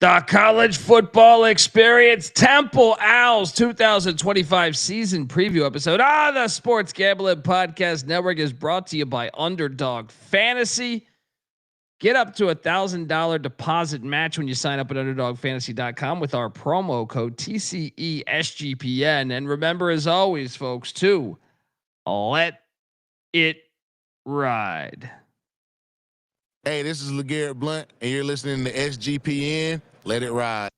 The college football experience, Temple Owls 2025 season preview episode on the Sports Gambling Podcast Network is brought to you by Underdog Fantasy. Get up to $1,000 deposit match when you sign up at UnderdogFantasy.com with our promo code TCESGPN. And remember, as always, folks, to let it ride. Hey, this is LeGarrette Blunt, and you're listening to SGPN. Let it ride.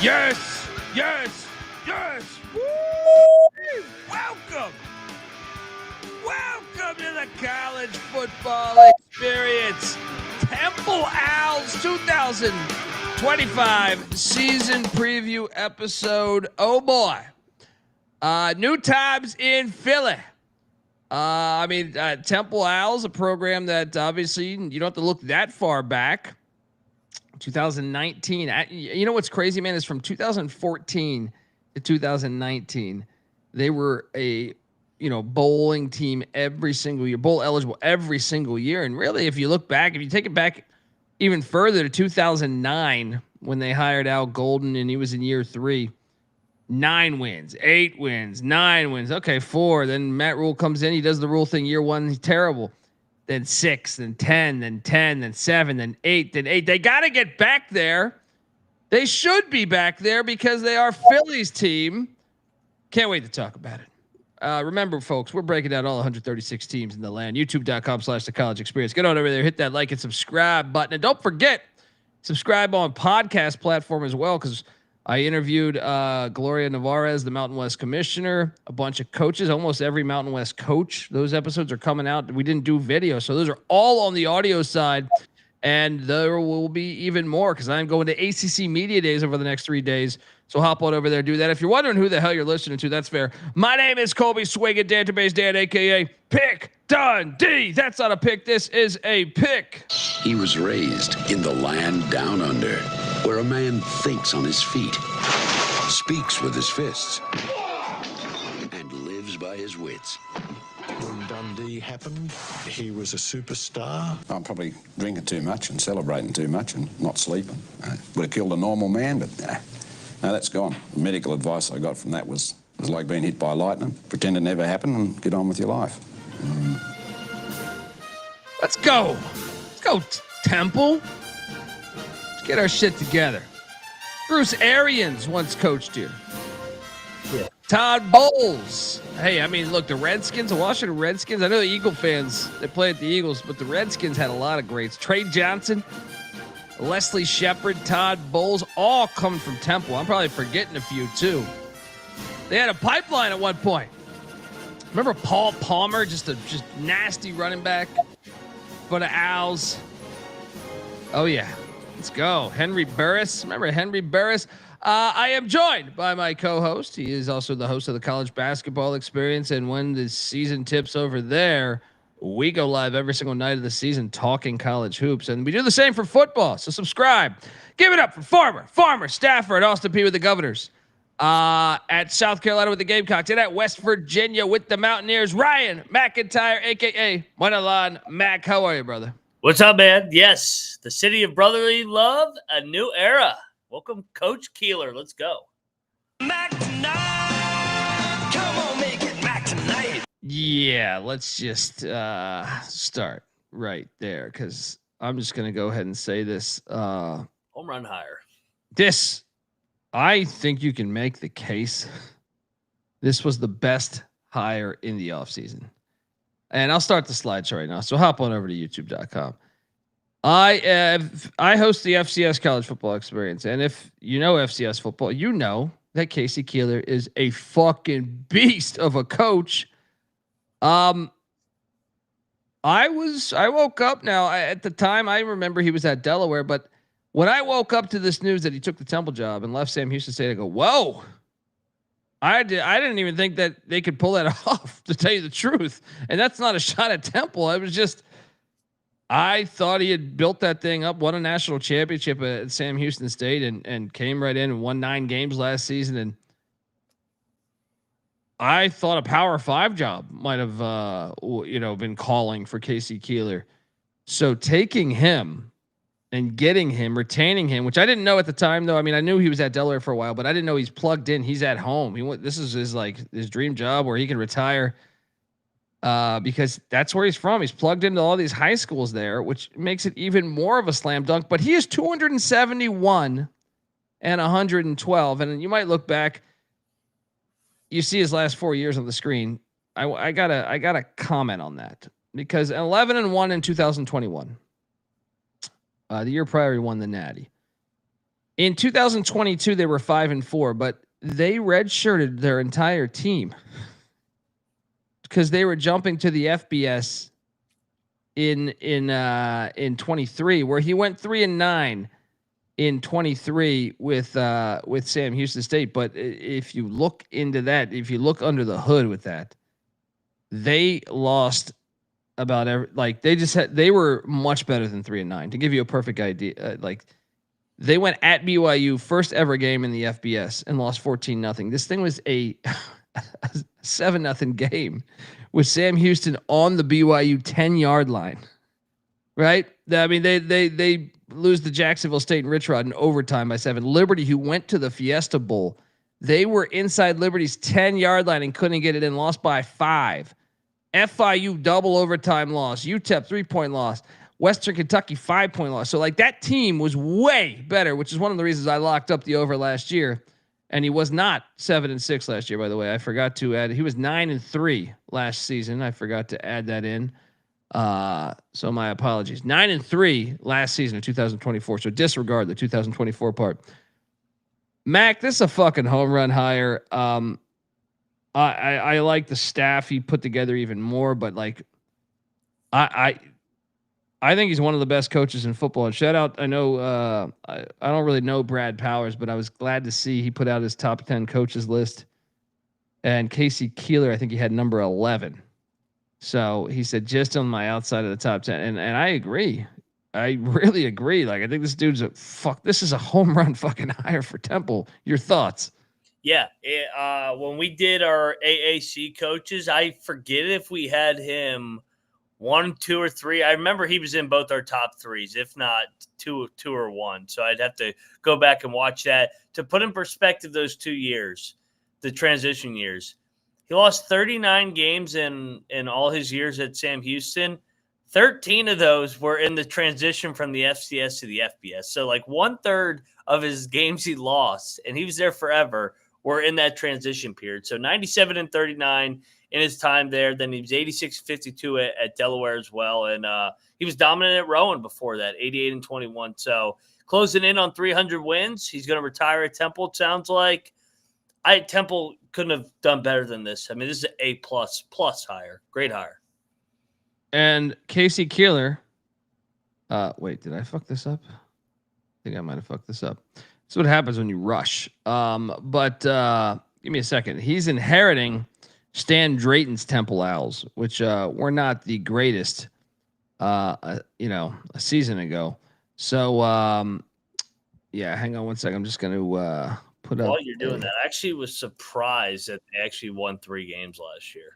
Yes, yes, yes. Woo! Welcome to the college football experience. Temple Owls 2025 season preview episode. Oh boy. New times in Philly. Temple Owls, a program that obviously you don't have to look that far back. 2019. You know what's crazy, man, is from 2014 to 2019, they were a bowling team every single year, bowl eligible every single year. And really, if you look back, if you take it back even further to 2009, when they hired Al Golden and he was in year 3, 9 wins, 8 wins, 9 wins. Okay, 4. Then Matt Rule comes in, he does the Rule thing year 1, he's terrible. Then 6, then 10, then 10, then 7, then 8, then 8. They got to get back there. They should be back there because they are Philly's team. Can't wait to talk about it. Remember, folks, we're breaking down all 136 teams in the land. YouTube.com/The College Experience. Get on over there, hit that like and subscribe button. And don't forget, subscribe on podcast platform as well, because I interviewed Gloria Navarez, the Mountain West commissioner, a bunch of coaches, almost every Mountain West coach. Those episodes are coming out. We didn't do video, so those are all on the audio side. And there will be even more because I'm going to ACC Media Days over the next 3 days. So hop on over there, do that. If you're wondering who the hell you're listening to, that's fair. My name is Colby Swinging Database Dan, a.k.a. Pick Dundee. That's not a pick. This is a pick. He was raised in the land down under, where a man thinks on his feet, speaks with his fists, and lives by his wits. When Dundee happened, he was a superstar. I'm probably drinking too much and celebrating too much and not sleeping. Would have killed a normal man, but no, that's gone. The medical advice I got from that was like being hit by lightning. Pretend it never happened and get on with your life. Let's go. Let's go, Temple. Let's get our shit together. Bruce Arians once coached here. Yeah. Todd Bowles. Hey, I mean, look, the Redskins, the Washington Redskins, I know the Eagle fans, they play at the Eagles, but the Redskins had a lot of greats. Trey Johnson, Leslie Shepard, Todd Bowles, all coming from Temple. I'm probably forgetting a few, too. They had a pipeline at one point. Remember Paul Palmer, just nasty running back for the Owls? Oh, yeah. Let's go. Henry Burris. Remember Henry Burris? I am joined by my co-host. He is also the host of the College Basketball Experience. And when the season tips over there, we go live every single night of the season talking college hoops. And we do the same for football. So subscribe. Give it up for Farmer Stafford, Austin Peay with the Governors. At South Carolina with the Gamecocks. And at West Virginia with the Mountaineers, Ryan McIntyre, a.k.a. Monalan Mac. How are you, brother? What's up, man? Yes, the city of brotherly love, a new era. Welcome, Coach Keeler. Let's go. Mac tonight. Come on, make it Mac tonight. Yeah, let's just start right there because I'm just going to go ahead and say this. Home run higher. I think you can make the case. This was the best hire in the offseason. And I'll start the slideshow right now. So hop on over to youtube.com. I host the FCS College Football Experience. And if you know FCS football, you know that Casey Keeler is a fucking beast of a coach. I woke up now. At the time, I remember he was at Delaware, but when I woke up to this news that he took the Temple job and left Sam Houston State, I go, whoa, I didn't even think that they could pull that off, to tell you the truth. And that's not a shot at Temple. It was just, I thought he had built that thing up, won a national championship at Sam Houston State, and came right in and won 9 games last season. And I thought a Power 5 job might have, been calling for Casey Keeler. So taking him and getting him, retaining him, which I didn't know at the time, though. I mean, I knew he was at Delaware for a while, but I didn't know he's plugged in. He's at home. This is his dream job where he can retire, because that's where he's from. He's plugged into all these high schools there, which makes it even more of a slam dunk. But he is 271 and 112. And you might look back, you see his last 4 years on the screen. I gotta comment on that, because 11-1 in 2021. The year prior, he won the Natty. In 2022, they were 5-4, but they redshirted their entire team because they were jumping to the FBS in 23, where he went 3-9 in 23 with Sam Houston State. But if you look into that, if you look under the hood with that, they lost about they were much better than 3-9. To give you a perfect idea, they went at BYU, first ever game in the FBS, and lost 14-0. This thing was a 7-0 game with Sam Houston on the BYU 10-yard line. Right? I mean, they lose to Jacksonville State and Rich Rod in overtime by 7. Liberty, who went to the Fiesta Bowl, they were inside Liberty's 10-yard line and couldn't get it in, lost by 5. FIU double overtime loss. UTEP 3-point loss. Western Kentucky 5-point loss. So that team was way better, which is one of the reasons I locked up the over last year. And he was not 7-6 last year, by the way. I forgot to add. He was 9-3 last season. I forgot to add that in. So my apologies. 9-3 last season in 2024. So disregard the 2024 part. Mac, this is a fucking home run hire. I like the staff he put together even more, but I think he's one of the best coaches in football. And shout out, I know I don't really know Brad Powers, but I was glad to see he put out his top 10 coaches list. And Casey Keeler, I think he had number 11. So he said just on my outside of the top 10, and I agree. I really agree. I think this dude's this is a home run fucking hire for Temple. Your thoughts? Yeah. When we did our AAC coaches, I forget if we had him 1, 2, or 3. I remember he was in both our top 3s, if not two or 1. So I'd have to go back and watch that to put in perspective those 2 years, the transition years. He lost 39 games in all his years at Sam Houston. 13 of those were in the transition from the FCS to the FBS. So 1/3 of his games he lost, and he was there forever, were in that transition period. So 97-39 in his time there. Then he was 86-52 at Delaware as well. And he was dominant at Rowan before that, 88-21. So closing in on 300 wins. He's going to retire at Temple, it sounds like. Temple couldn't have done better than this. I mean, this is an A+ hire. Great hire. And Casey Keeler. Wait, did I fuck this up? I think I might have fucked this up. That's what happens when you rush. But give me a second. He's inheriting Stan Drayton's Temple Owls, which were not the greatest, a season ago. So, hang on one second. I'm just going to put up. While you're doing that, I actually was surprised that they actually won 3 games last year.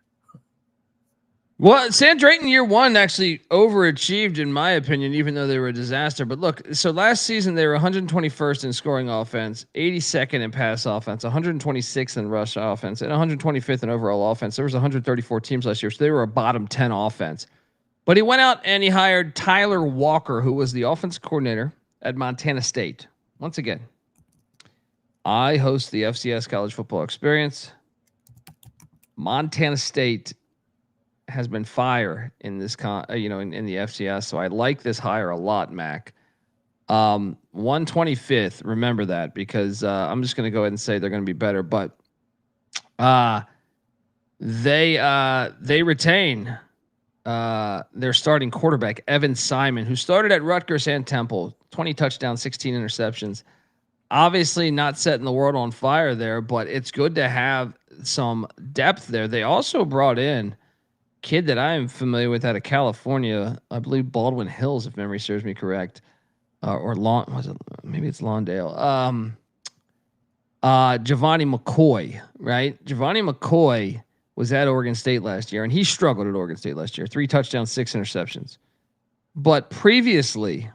Well, Stan Drayton year 1 actually overachieved, in my opinion, even though they were a disaster. But look, so last season they were 121st in scoring offense, 82nd in pass offense, 126th in rush offense, and 125th in overall offense. There was 134 teams last year, so they were a bottom 10 offense. But he went out and he hired Tyler Walker, who was the offensive coordinator at Montana State. Once again, I host the FCS College Football Experience. Montana State has been fire in this in the FCS. So I like this hire a lot, Mac. 125th. Remember that, because I'm just going to go ahead and say they're going to be better, but they retain their starting quarterback, Evan Simon, who started at Rutgers and Temple, 20 touchdowns, 16 interceptions. Obviously not setting the world on fire there, but it's good to have some depth there. They also brought in kid that I am familiar with out of California. I believe Baldwin Hills, if memory serves me correct, or was it? Maybe it's Lawndale. Giovanni McCoy, right? Giovanni McCoy was at Oregon State last year, and he struggled at Oregon State last year. 3 touchdowns, 6 interceptions. But previously,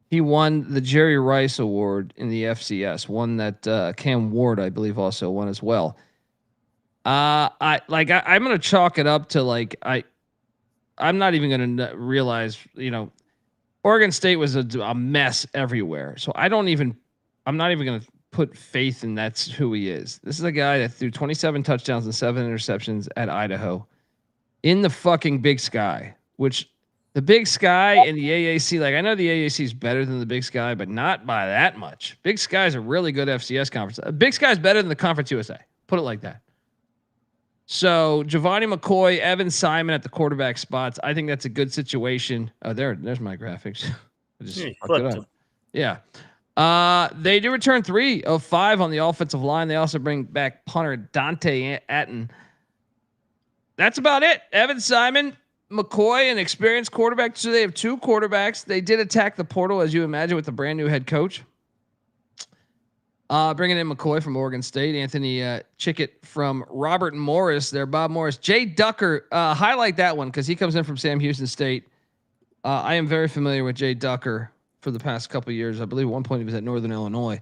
he won the Jerry Rice Award in the FCS, one that Cam Ward, I believe, also won as well. I'm gonna chalk it up to I'm not even gonna realize, Oregon State was a mess everywhere. So I'm not even gonna put faith in that's who he is. This is a guy that threw 27 touchdowns and 7 interceptions at Idaho in the fucking Big Sky, which the Big Sky and the AAC, I know the AAC is better than the Big Sky, but not by that much. Big Sky is a really good FCS conference. Big Sky is better than the Conference USA. Put it like that. So Giovanni McCoy, Evan Simon at the quarterback spots. I think that's a good situation. Oh, there's my graphics. I just fucked it up. Yeah. They do return 3 of 5 on the offensive line. They also bring back punter Dante Atten. That's about it. Evan Simon, McCoy, an experienced quarterback. So they have 2 quarterbacks. They did attack the portal, as you imagine, with the brand new head coach. Bringing in McCoy from Oregon State, Anthony Chickett from Robert Morris there, Bob Morris. Jay Ducker, highlight that one because he comes in from Sam Houston State. I am very familiar with Jay Ducker for the past couple of years. I believe at one point he was at Northern Illinois.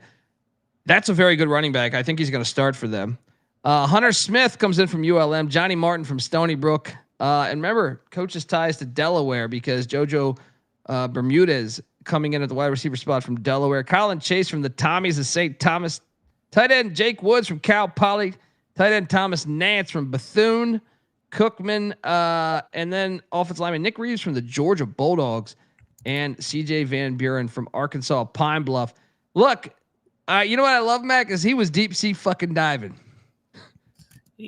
That's a very good running back. I think he's going to start for them. Hunter Smith comes in from ULM. Johnny Martin from Stony Brook. And remember, coach's ties to Delaware because JoJo Bermudez coming in at the wide receiver spot from Delaware. Colin Chase from the Tommies of St. Thomas. Tight end Jake Woods from Cal Poly. Tight end Thomas Nance from Bethune Cookman. And then offensive lineman Nick Reeves from the Georgia Bulldogs. And CJ Van Buren from Arkansas Pine Bluff. Look, you know what I love, Mac, is he was deep sea fucking diving.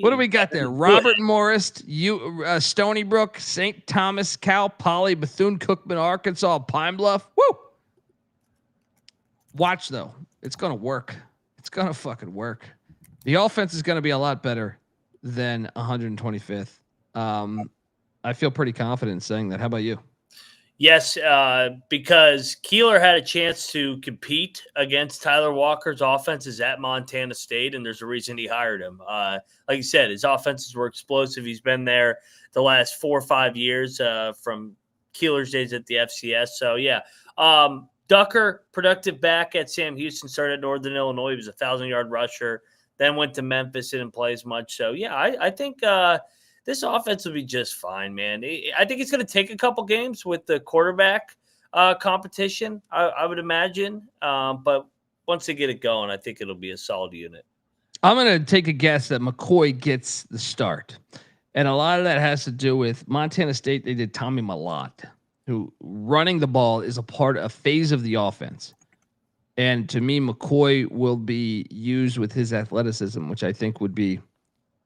What do we got there? Robert Morris, Stony Brook, St. Thomas, Cal Poly, Bethune Cookman, Arkansas Pine Bluff. Woo! Watch though, it's gonna work. It's gonna fucking work. The offense is gonna be a lot better than 125th. I feel pretty confident in saying that. How about you? Yes, because Keeler had a chance to compete against Tyler Walker's offenses at Montana State, and there's a reason he hired him. Like you said, his offenses were explosive. He's been there the last 4 or 5 years from Keeler's days at the FCS. So, yeah. Ducker, productive back at Sam Houston, started at Northern Illinois. He was a 1,000-yard rusher, then went to Memphis, didn't play as much. So, yeah, I think this offense will be just fine, man. I think it's going to take a couple games with the quarterback competition, I would imagine. But once they get it going, I think it'll be a solid unit. I'm going to take a guess that McCoy gets the start. And a lot of that has to do with Montana State. They did Tommy Mellott, who running the ball is a phase of the offense. And to me, McCoy will be used with his athleticism, which I think would be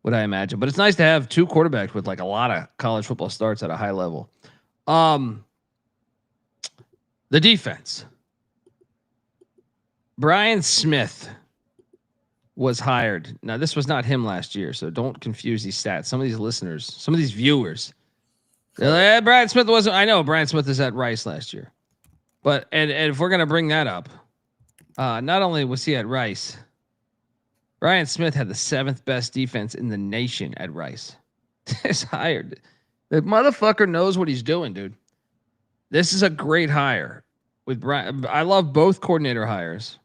what I imagine. But it's nice to have 2 quarterbacks with a lot of college football starts at a high level. The defense. Brian Smith was hired. Now, this was not him last year, so don't confuse these stats. Some of these listeners, some of these viewers, they're like, Brian Smith wasn't. I know Brian Smith is at Rice last year. But and if we're gonna bring that up, not only was he at Rice, Brian Smith had the 7th best defense in the nation at Rice. He's hired. The motherfucker knows what he's doing, dude. This is a great hire with Brian. I love both coordinator hires.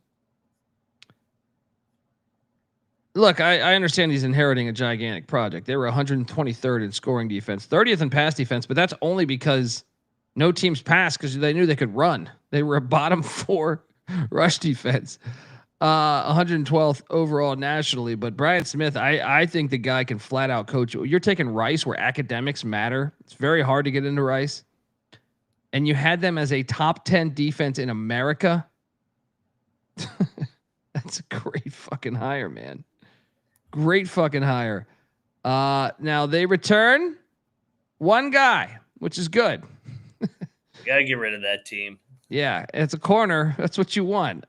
Look, I understand he's inheriting a gigantic project. They were 123rd in scoring defense, 30th in pass defense, but that's only because no teams passed because they knew they could run. They were a bottom 4 rush defense. 112th overall nationally, but Brian Smith, I think the guy can flat out coach. You're taking Rice where academics matter. It's very hard to get into Rice. And you had them as a top 10 defense in America. That's a great fucking hire, man. Great fucking hire. Now they return one guy, which is good. You gotta get rid of that team. Yeah, it's a corner. That's what you want.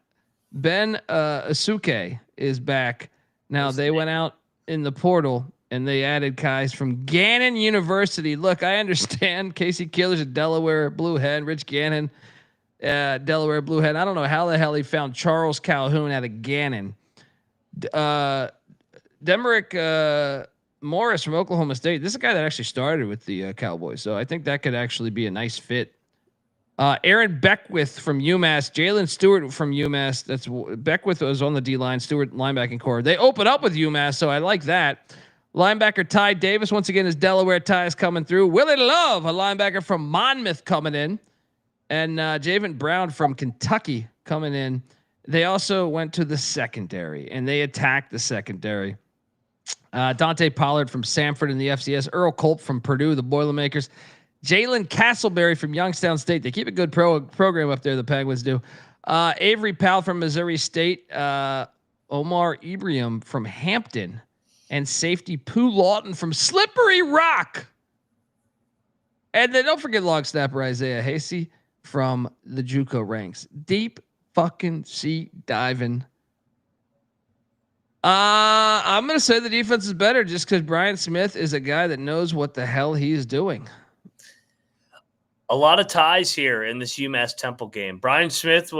Ben Asuke is back. Now they went out in the portal and they added guys from Gannon University. Look, I understand Casey Keeler's a Delaware Blue Hen, Rich Gannon, Delaware Blue Hen. I don't know how the hell he found Charles Calhoun out of Gannon. Demerick Morris from Oklahoma State. This is a guy that actually started with the Cowboys, so I think that could actually be a nice fit. Aaron Beckwith from UMass, Jalen Stewart from UMass. That's Beckwith was on the D line, Stewart linebacking core. They open up with UMass, so I like that. Linebacker Ty Davis, once again, his Delaware ties coming through. Willie Love, a linebacker from Monmouth, coming in, and Javen Brown from Kentucky coming in. They also went to the secondary and they attacked the secondary. Dante Pollard from Samford in the FCS, Earl Culp from Purdue, the Boilermakers. Jalen Castleberry from Youngstown State. They keep a good program up there. The Penguins do. Avery Powell from Missouri State. Omar Ibrahim from Hampton, and safety Pooh Lawton from Slippery Rock. And then don't forget long snapper Isaiah Hasey from the JUCO ranks. Deep fucking sea diving. I'm gonna say the defense is better just because Brian Smith is a guy that knows what the hell he's doing. A lot of ties here in this UMass Temple game. Brian Smith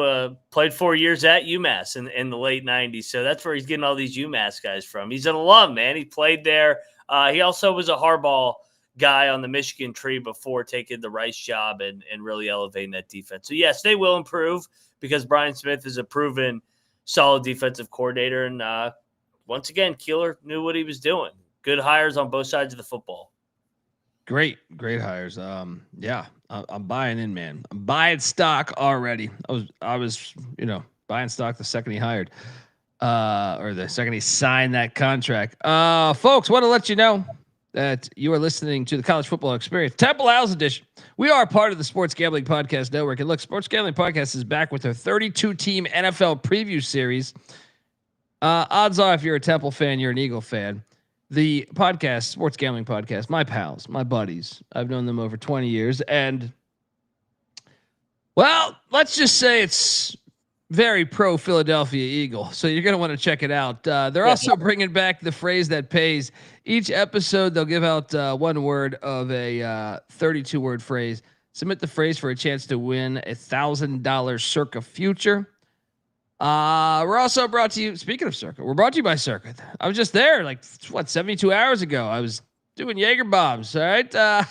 played 4 years at UMass in the late 90s. So that's where he's getting all these UMass guys from. He's an alum, man. He played there. He also was a hardball guy on the Michigan tree before taking the Rice job and really elevating that defense. So, yes, they will improve because Brian Smith is a proven solid defensive coordinator. And once again, Keeler knew what he was doing. Good hires on both sides of the football. Great hires. Yeah, I'm buying in, man. I'm buying stock already. I was, buying stock the second he hired, or the second he signed that contract. Folks, want to let you know that you are listening to the College Football Experience, Temple Owls edition. We are part of the Sports Gambling Podcast Network, and look, Sports Gambling Podcast is back with their 32-team NFL preview series. Odds are, if you're a Temple fan, you're an Eagle fan. The podcast, Sports Gambling Podcast, my pals, my buddies, I've known them over 20 years. And, well, let's just say it's very pro Philadelphia Eagle. So you're going to want to check it out. They're also bringing back the phrase that pays. Each episode, they'll give out one word of a 32-word phrase. Submit the phrase for a chance to win $1,000 Circa future. We're also brought to you, speaking of Circa, we're brought to you by Circa. I was just there 72 hours ago. I was doing Jaeger bombs. All right.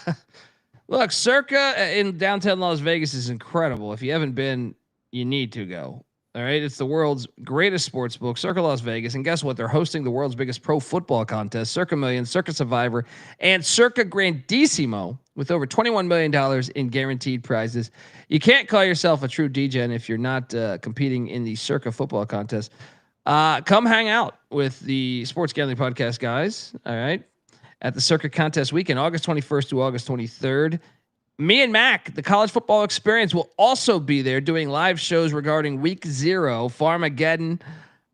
Look, Circa in downtown Las Vegas is incredible. If you haven't been, you need to go. All right. It's the world's greatest sports book, Circa Las Vegas. And guess what? They're hosting the world's biggest pro football contest, Circa Million, Circa Survivor, and Circa Grandissimo, with over $21 million in guaranteed prizes. You can't call yourself a true DGen if you're not competing in the Circa football contest. Come hang out with the Sports Gambling Podcast guys, all right, at the Circa contest weekend, August 21st to August 23rd. Me and Mac, the College Football Experience, will also be there doing live shows regarding Week 0, Farmageddon,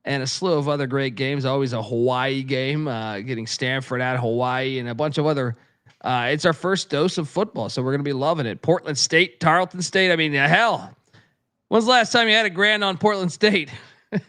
and a slew of other great games. Always a Hawaii game, getting Stanford at Hawaii, and a bunch of other. It's our first dose of football, so we're going to be loving it. Portland State, Tarleton State. I mean, hell, when's the last time you had a grand on Portland State? All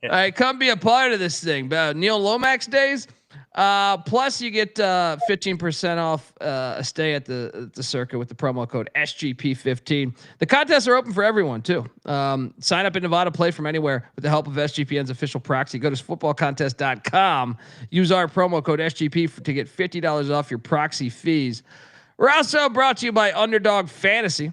right, come be a part of this thing. Neil Lomax days. Plus, you get 15% off a stay at the Circa with the promo code SGP15. The contests are open for everyone, too. Sign up in Nevada, play from anywhere with the help of SGPN's official proxy. Go to footballcontest.com. Use our promo code SGP to get $50 off your proxy fees. We're also brought to you by Underdog Fantasy.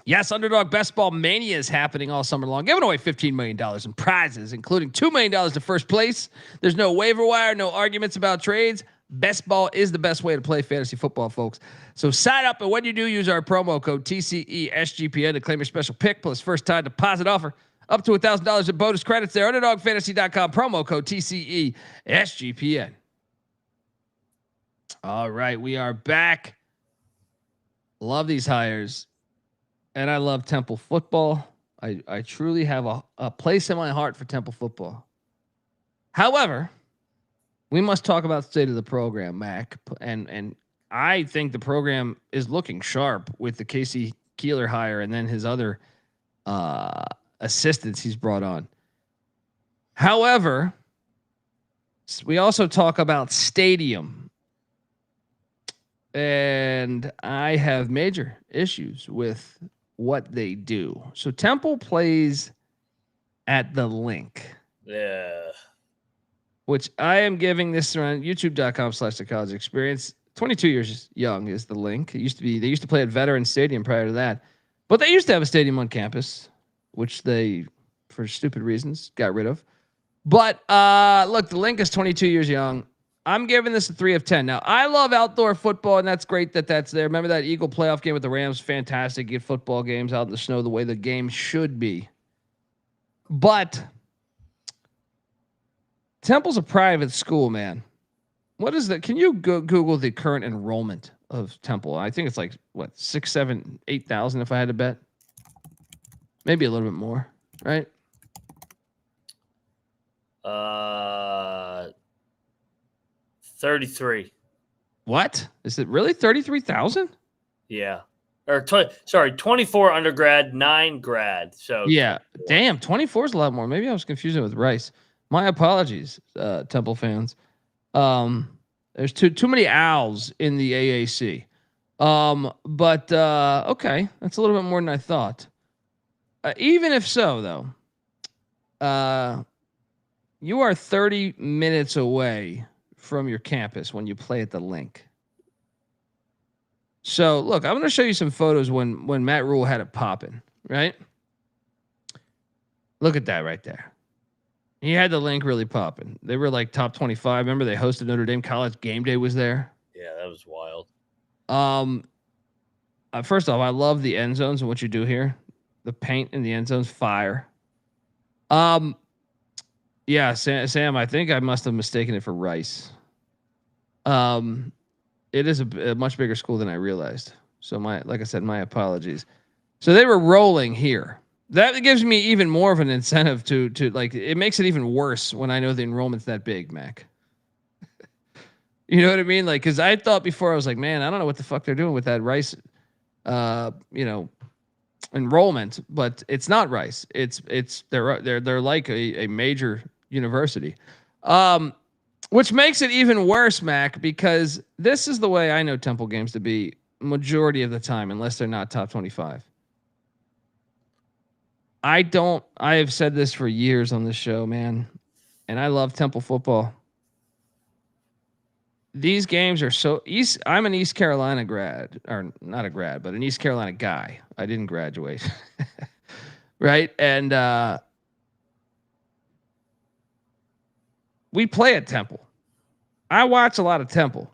Yes, Underdog Best Ball Mania is happening all summer long, giving away $15 million in prizes, including $2 million to first place. There's no waiver wire, no arguments about trades. Best Ball is the best way to play fantasy football, folks. So sign up, and when you do, use our promo code TCESGPN to claim your special pick plus first-time deposit offer up to $1,000 in bonus credits there. UnderdogFantasy.com, promo code TCESGPN. All right, we are back. Love these hires. And I love Temple football. I truly have a place in my heart for Temple football. However, we must talk about the state of the program, Mac. And I think the program is looking sharp with the Casey Keeler hire and then his other assistants he's brought on. However, we also talk about stadium. And I have major issues with what they do. So Temple plays at the Link. Yeah. Which I am giving this around youtube.com/the college experience. 22 years young is the Link. They used to play at Veterans Stadium prior to that. But they used to have a stadium on campus, which they, for stupid reasons, got rid of. But look, the Link is 22 years young. I'm giving this a 3 of 10. Now, I love outdoor football, and that's great that that's there. Remember that Eagle playoff game with the Rams? Fantastic. Get football games out in the snow the way the game should be. But Temple's a private school, man. What is that? Can you Google the current enrollment of Temple? I think it's like, 6, 7, 8,000 if I had to bet. Maybe a little bit more, right? 33. What? Is it really 33,000? Yeah. Or 24 undergrad, 9 grad. So yeah, damn, 24 is a lot more. Maybe I was confusing it with Rice. My apologies, Temple fans. There's too many owls in the AAC. But okay, that's a little bit more than I thought. Even if so, though, you are 30 minutes away from your campus when you play at the Link. So look, I'm going to show you some photos when Matt Rule had it popping, right? Look at that right there. He had the Link really popping. They were like top 25. Remember they hosted Notre Dame College Game Day was there. Yeah, that was wild. First off, I love the end zones and what you do here. The paint in the end zones, fire. Yeah, Sam, I think I must have mistaken it for Rice. It is a much bigger school than I realized. So like I said, my apologies. So they were rolling here. That gives me even more of an incentive to like, it makes it even worse when I know the enrollment's that big, Mac. You know what I mean? Like, cause I thought before I was like, man, I don't know what the fuck they're doing with that Rice, enrollment, but it's not Rice. They're like a major university. Which makes it even worse, Mac, because this is the way I know Temple games to be majority of the time, unless they're not top 25. I have said this for years on this show, man, and I love Temple football. These games are so I'm an East Carolina grad, or not a grad, but an East Carolina guy. I didn't graduate. Right. And, we play at Temple. I watch a lot of Temple.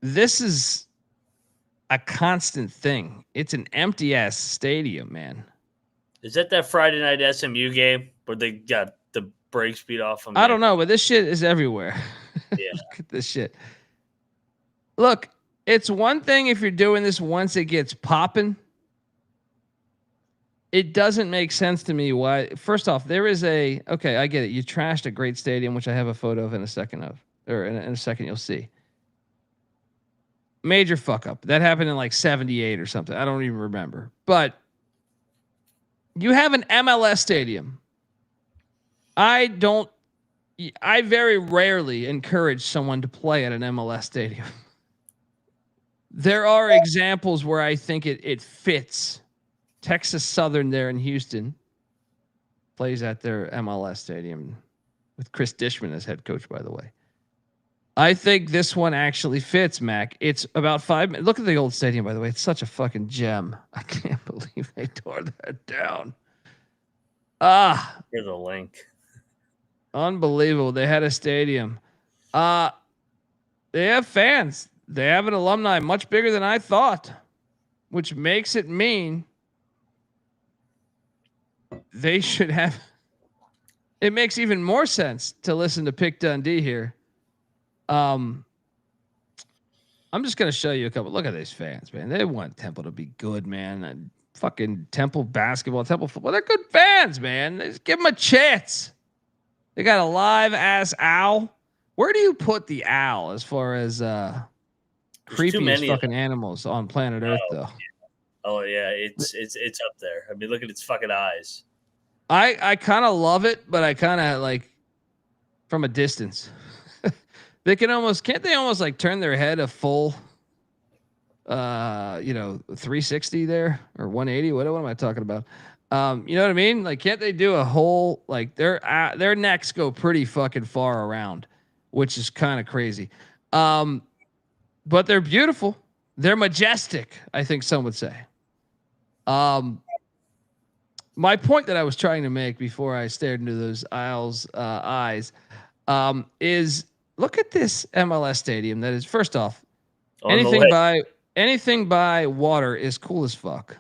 This is a constant thing. It's an empty ass stadium, man. Is that Friday night SMU game where they got the brakes beat off them? I don't know, but this shit is everywhere. Yeah. Look at this shit. Look, it's one thing if you're doing this once it gets popping. It doesn't make sense to me why. First off, there is okay, I get it. You trashed a great stadium, which I have a photo of in a second in a second you'll see. Major fuck up. That happened in like 78 or something. I don't even remember. But you have an MLS stadium. I very rarely encourage someone to play at an MLS stadium. There are examples where I think it fits. Texas Southern there in Houston plays at their MLS stadium with Chris Dishman as head coach, by the way. I think this one actually fits, Mac. It's about 5 minutes. Look at the old stadium, by the way. It's such a fucking gem. I can't believe they tore that down. Here's a link. Unbelievable. They had a stadium. They have fans. They have an alumni much bigger than I thought, which makes it mean they should have. It makes even more sense to listen to Pick Dundee here. I'm just going to show you a couple. Look at these fans, man. They want Temple to be good, man. And fucking Temple basketball, Temple football. They're good fans, man. Just give them a chance. They got a live ass owl. Where do you put the owl as far as creepiest fucking animals on planet Earth, though? Oh yeah, it's up there. I mean, look at its fucking eyes. I kind of love it, but I kind of like from a distance. They can almost can't they almost like turn their head a full 360 there or 180? What am I talking about? You know what I mean? Like can't they do a whole like their necks go pretty fucking far around, which is kind of crazy. But they're beautiful. They're majestic, I think some would say. My point that I was trying to make before I stared into those eyes is look at this MLS stadium. That is, first off, On the anything list. by water is cool as fuck.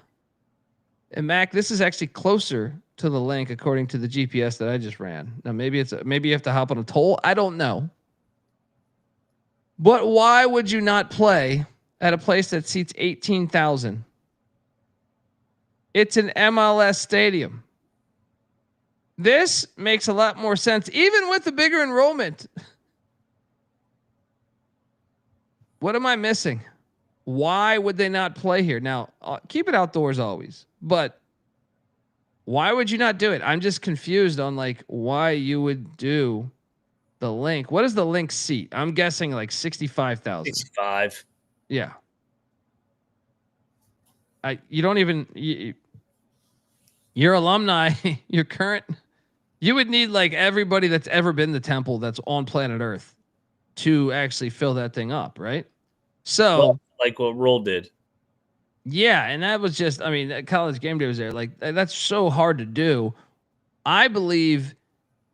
And Mac, this is actually closer to the link according to the GPS that I just ran. Now maybe you have to hop on a toll. I don't know. But why would you not play at a place that seats 18,000? It's an MLS stadium. This makes a lot more sense, even with the bigger enrollment. What am I missing? Why would they not play here? Now, keep it outdoors always, but why would you not do it? I'm just confused on like why you would do the link. What is the link seat? I'm guessing like 65,000. 65. Yeah. You don't even your alumni, your current, you would need like everybody that's ever been to Temple that's on planet Earth to actually fill that thing up, right? So, Well, like what Roll did. yeah, and that was just, I mean, College Game Day was there. Like that's so hard to do. I believe,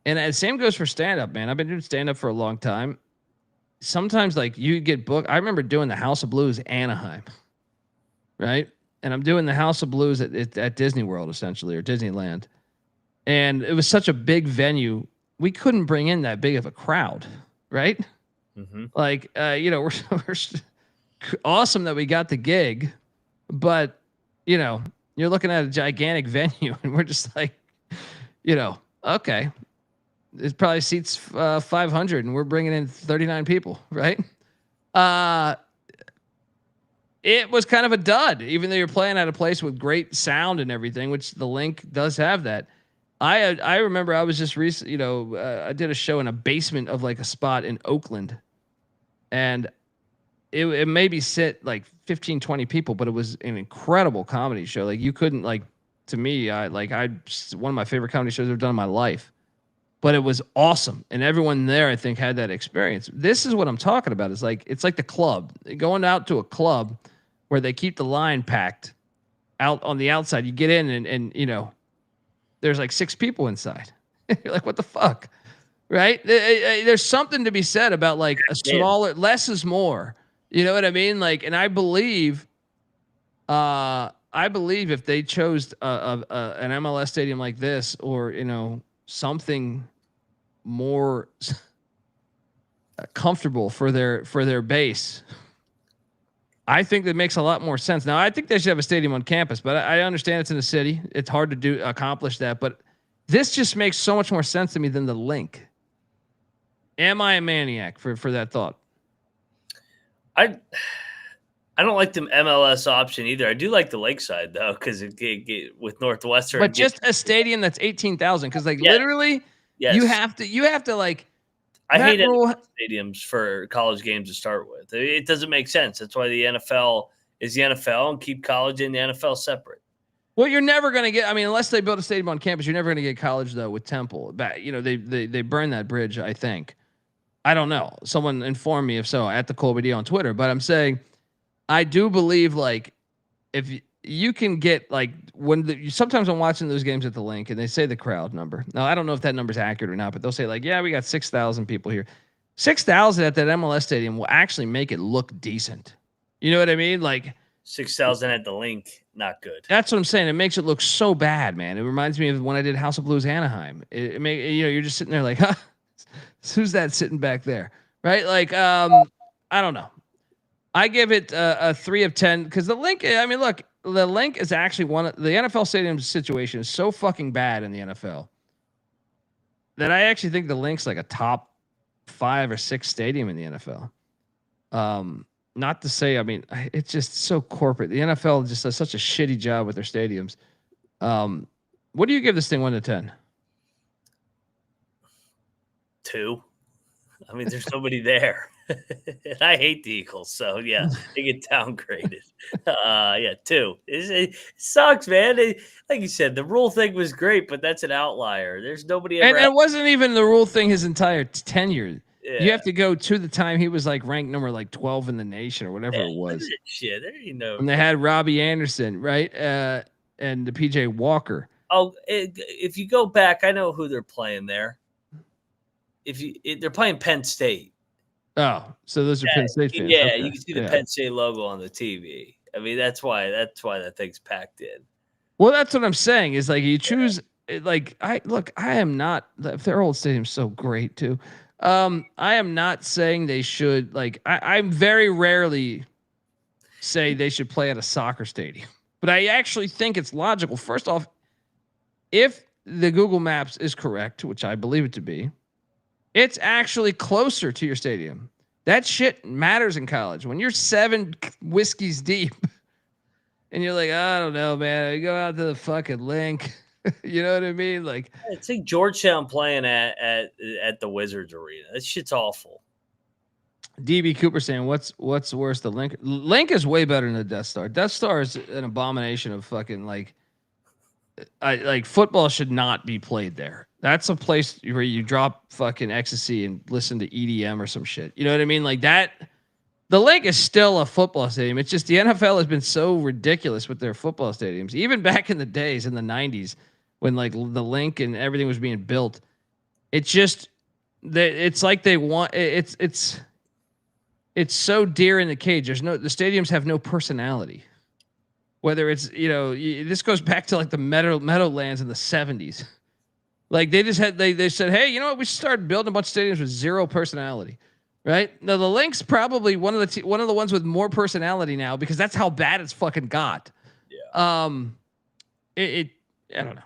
and the same goes for stand up, man. I've been doing stand up for a long time. Sometimes like you get booked. I remember doing the House of Blues Anaheim, right? And I'm doing the House of Blues at Disney World, essentially, or Disneyland. And it was such a big venue. We couldn't bring in that big of a crowd, right? Mm-hmm. Like, we're awesome that we got the gig, but, you're looking at a gigantic venue and we're just like, okay, it probably seats 500 and we're bringing in 39 people, right? It was kind of a dud, even though you're playing at a place with great sound and everything, which the link does have that. I remember I was just recent, I did a show in a basement of like a spot in Oakland, and it maybe sit like 15, 20 people, but it was an incredible comedy show. Like you couldn't to me, one of my favorite comedy shows I've done in my life, but it was awesome. And everyone there, I think, had that experience. This is what I'm talking about. It's like the club, going out to a club where they keep the line packed out on the outside. You get in and there's like 6 people inside. You're like, what the fuck? Right? There's something to be said about like a smaller, less is more. You know what I mean? Like, and I believe if they chose an MLS stadium like this, or something more comfortable for their base, I think that makes a lot more sense. Now, I think they should have a stadium on campus, but I understand it's in the city. It's hard to accomplish that, but this just makes so much more sense to me than the link. Am I a maniac for that thought? I don't like the MLS option either. I do like the Lakeside though, because with Northwestern, but just a stadium that's 18,000, because literally, yes. you have to like. I hate stadiums for college games to start with. It doesn't make sense. That's why the NFL is the NFL, and keep college and the NFL separate. Well, you're never going to get, unless they build a stadium on campus, you're never going to get college though with Temple. They burned that bridge, I think. I don't know. Someone informed me if so at the Colby D on Twitter, but I'm saying I do believe like if you can get like sometimes I'm watching those games at the link and they say the crowd number. Now, I don't know if that number's accurate or not, but they'll say like, yeah, we got 6,000 people here. 6,000 at that MLS stadium will actually make it look decent. You know what I mean? Like 6,000 at the link, not good. That's what I'm saying. It makes it look so bad, man. It reminds me of when I did House of Blues Anaheim. You're just sitting there like, huh, who's that sitting back there? Right? Like, I don't know. I give it a 3 of 10 because the link, look, the link is actually the NFL stadium situation is so fucking bad in the NFL that I actually think the link's like a top 5 or 6 stadium in the NFL. not to say, I mean, it's just so corporate. The NFL just does such a shitty job with their stadiums. What do you give this thing 1 to 10? 2. I mean, there's nobody there. And I hate the Eagles, so yeah, they get downgraded. 2. It sucks, man. Like you said, the rule thing was great, but that's an outlier. There's nobody ever. And it wasn't even the rule thing his entire tenure. Yeah. You have to go to the time he was like ranked number like 12 in the nation or whatever it was. Shit, there you know. And they had Robbie Anderson, right? And the PJ Walker. Oh, if you go back, I know who they're playing there. They're playing Penn State. Oh, so those are Penn State fans. Yeah, Okay. you can see the Penn State logo on the TV. I mean, that's why that thing's packed in. Well, that's what I'm saying. Is like you choose like I am not. Their old stadium's so great too. I am not saying they should like. I'm very rarely say they should play at a soccer stadium, but I actually think it's logical. First off, if the Google Maps is correct, which I believe it to be, it's actually closer to your stadium. That shit matters in college. When you're 7 whiskeys deep and you're like, I don't know, man, I go out to the fucking link. You know what I mean? Like, it's like Georgetown playing at the Wizards Arena. That shit's awful. DB Cooper saying, what's worse, the link? Link is way better than the Death Star. Death Star is an abomination of fucking like football should not be played there. That's a place where you drop fucking ecstasy and listen to EDM or some shit. You know what I mean? Like that. The link is still a football stadium. It's just the NFL has been so ridiculous with their football stadiums. Even back in the days in the 90s when like the link and everything was being built, it's just it's like they want it's so deer in the cage. The stadiums have no personality. Whether it's, this goes back to like the Meadowlands in the 70s. Like they just had, they said, hey, you know what? We should start building a bunch of stadiums with zero personality, right? Now the Link's probably one of the ones with more personality now because that's how bad it's fucking got. Yeah. I don't know.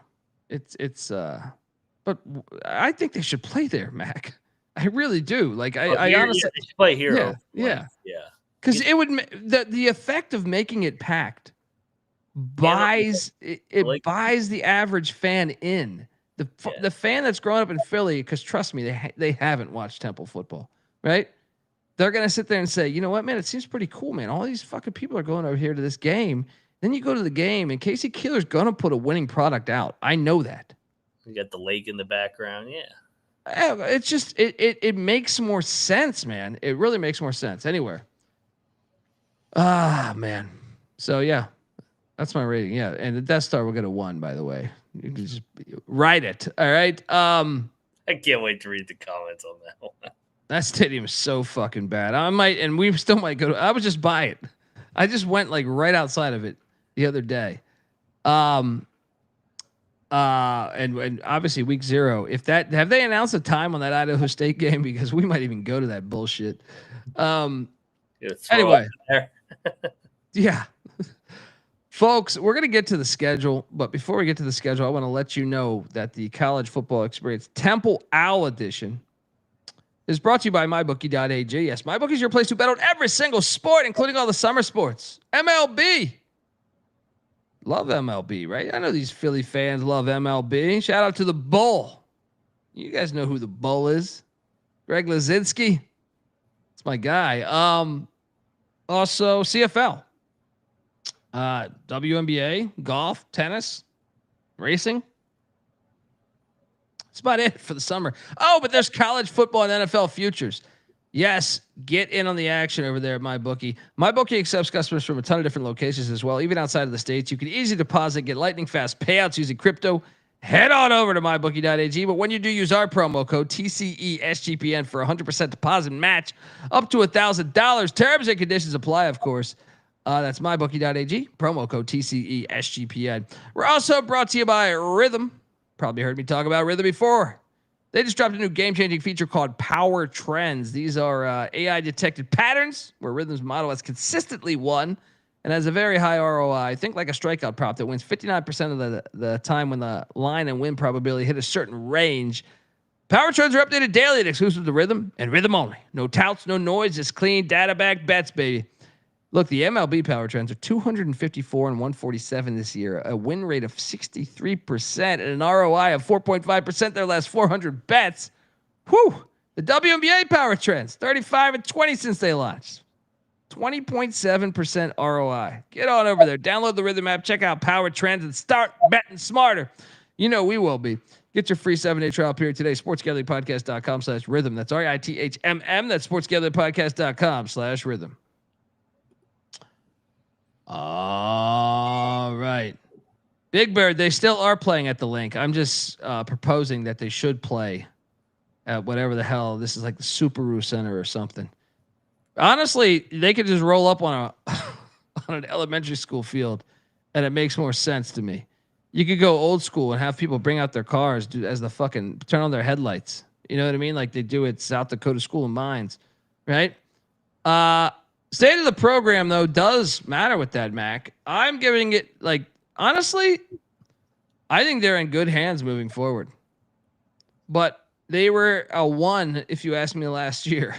But I think they should play there, Mac. I really do. Like I honestly they should play Hero. Yeah. Because it would the effect of making it packed buys it buys the average fan in. The fan that's grown up in Philly, because trust me, they haven't watched Temple football, right? They're gonna sit there and say, you know what, man, it seems pretty cool, man. All these fucking people are going over here to this game. Then you go to the game, and Casey Keeler's gonna put a winning product out. I know that. You got the lake in the background, It's just it makes more sense, man. It really makes more sense. Anywhere. Man. So yeah, that's my rating. Yeah, and the Death Star will get a 1, by the way. You can just write it. All right. I can't wait to read the comments on that one. That stadium is so fucking bad. I might, and we still might go to. I would just buy it. I just went like right outside of it the other day. And obviously week 0. Have they announced a time on that Idaho State game? Because we might even go to that bullshit. Anyway, yeah. Folks, we're going to get to the schedule, but before we get to the schedule, I want to let you know that the College Football Experience Temple Owl Edition is brought to you by MyBookie.ag. Yes, MyBookie is your place to bet on every single sport, including all the summer sports. MLB. Love MLB, right? I know these Philly fans love MLB. Shout out to the Bull. You guys know who the Bull is. Greg Lazinski. It's my guy. Also, CFL. WNBA, golf, tennis, racing. That's about it for the summer. Oh, but there's college football and NFL futures. Yes, get in on the action over there at MyBookie. MyBookie accepts customers from a ton of different locations as well, even outside of the States. You can easily deposit, get lightning fast payouts using crypto. Head on over to MyBookie.ag. But when you do, use our promo code TCESGPN for 100% deposit match up to $1,000. Terms and conditions apply, of course. That's MyBookie.ag, promo code TCESGPN. We're also brought to you by Rhythm. Probably heard me talk about Rhythm before. They just dropped a new game-changing feature called Power Trends. These are AI-detected patterns where Rhythm's model has consistently won and has a very high ROI. Think like a strikeout prop that wins 59% of the time when the line and win probability hit a certain range. Power Trends are updated daily and exclusive to Rhythm and Rhythm only. No touts, no noise, just clean data-backed bets, baby. Look, the MLB power trends are 254 and 147 this year, a win rate of 63%, and an ROI of 4.5% their last 400 bets. Whew! The WNBA power trends, 35 and 20 since they launched. 20.7% ROI. Get on over there. Download the Rhythm app. Check out Power Trends and start betting smarter. You know we will be. Get your free 7-day trial period today. SportsGamblingPodcast.com/rhythm. That's RITHMM. That's SportsGamblingPodcast.com/rhythm. All right. Big Bird, they still are playing at the link. I'm just proposing that they should play at whatever the hell. This is like the Subaru Center or something. Honestly, they could just roll up on on an elementary school field, and it makes more sense to me. You could go old school and have people bring out their cars as the fucking turn on their headlights. You know what I mean? Like they do at South Dakota School of Mines, right? State of the program though does matter with that, Mac. I'm giving it honestly, I think they're in good hands moving forward. But they were a 1 if you asked me last year.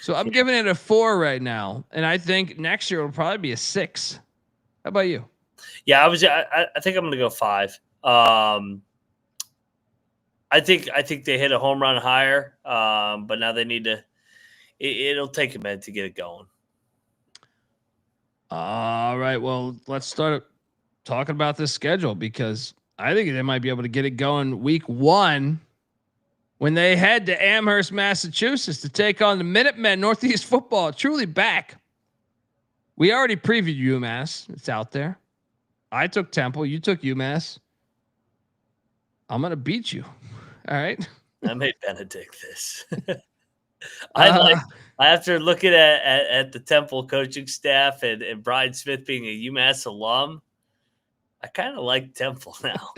So I'm giving it a 4 right now, and I think next year it'll probably be a 6. How about you? Yeah, I think I'm going to go 5. I think they hit a home run higher, but now they need to. It'll take a minute to get it going. All right. Well, let's start talking about this schedule because I think they might be able to get it going week 1 when they head to Amherst, Massachusetts to take on the Minutemen. Northeast football truly back. We already previewed UMass. It's out there. I took Temple. You took UMass. I'm going to beat you. All right. I made Benedict this. After looking at the Temple coaching staff and Brian Smith being a UMass alum, I kind of like Temple now.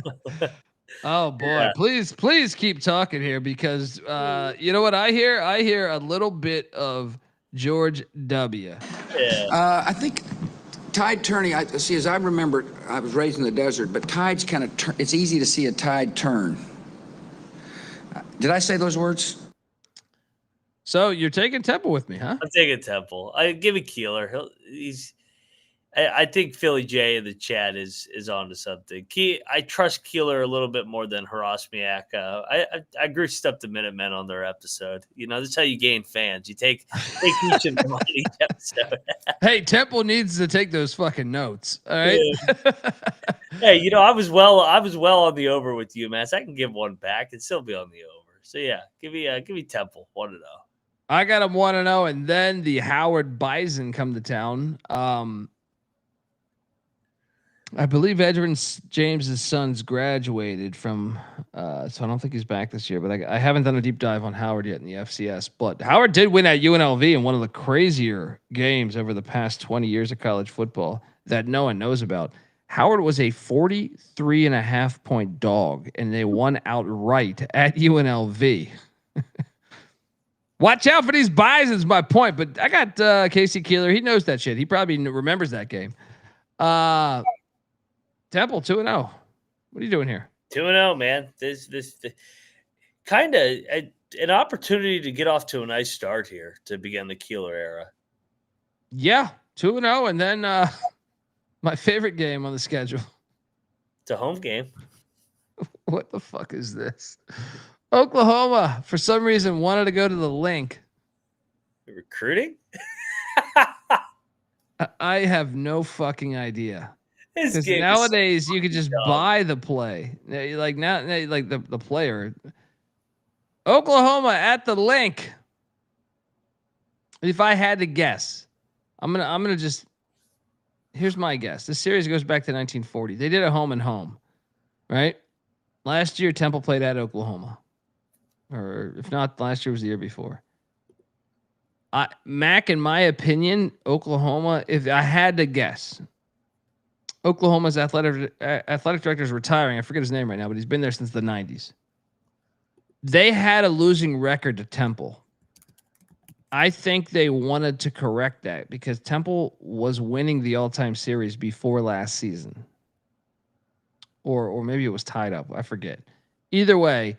Oh boy, Yeah. please keep talking here because you know what I hear? I hear a little bit of George W. Yeah. I think tide turning. As I remember, I was raised in the desert, but tides kind of turn. It's easy to see a tide turn. Did I say those words? So you're taking Temple with me, huh? I'm taking Temple. I give it Keeler. I think Philly J in the chat is onto something. I trust Keeler a little bit more than Harasmiak. I greased up the Minutemen on their episode. You know, this is how you gain fans. You take each of them on each episode. Hey, Temple needs to take those fucking notes. All right. Yeah. Hey, you know, I was well on the over with UMass. I can give one back and still be on the over. So yeah, give me Temple 1-0. I got them 1-0, and then the Howard Bison come to town. I believe Edwin James's sons graduated from, so I don't think he's back this year. But I haven't done a deep dive on Howard yet in the FCS. But Howard did win at UNLV in one of the crazier games over the past 20 years of college football that no one knows about. Howard was a 43.5 point dog, and they won outright at UNLV. Watch out for these Bisons, my point. But I got Casey Keeler. He knows that shit. He probably remembers that game. Temple 2-0. What are you doing here? 2-0, man. This kind of an opportunity to get off to a nice start here to begin the Keeler era. Yeah, 2-0, and then my favorite game on the schedule. It's a home game. What the fuck is this? Oklahoma, for some reason, wanted to go to the link. Recruiting? I have no fucking idea. Because nowadays you could just buy the play. Like now, like the player. Oklahoma at the link. If I had to guess, I'm gonna just. Here's my guess. This series goes back to 1940. They did a home and home, right? Last year Temple played at Oklahoma, or if not, last year was the year before. Mac, in my opinion, Oklahoma. If I had to guess. Oklahoma's athletic director is retiring. I forget his name right now, but he's been there since the 90s. They had a losing record to Temple. I think they wanted to correct that because Temple was winning the all-time series before last season. Or maybe it was tied up. I forget. Either way,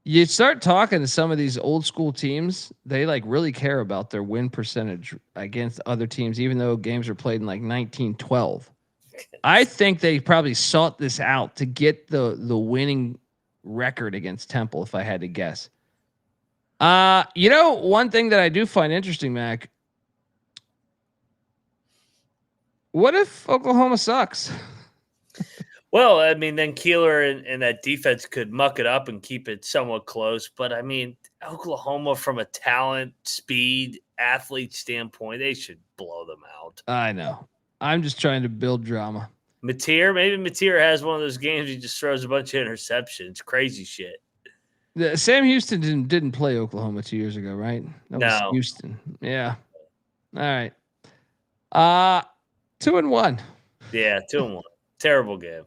You start talking to some of these old school teams, they like really care about their win percentage against other teams, even though games are played in like 1912. I think they probably sought this out to get the winning record against Temple, if I had to guess. One thing that I do find interesting, Mac. What if Oklahoma sucks? Well, I mean, then Keeler and that defense could muck it up and keep it somewhat close. But I mean, Oklahoma, from a talent, speed, athlete standpoint, they should blow them out. I know. I'm just trying to build drama. Maybe Mateer has one of those games he just throws a bunch of interceptions. Crazy shit. Sam Houston didn't play Oklahoma 2 years ago, right? That was No. Houston. Yeah. All right. 2-1. Yeah, 2-1. Terrible game.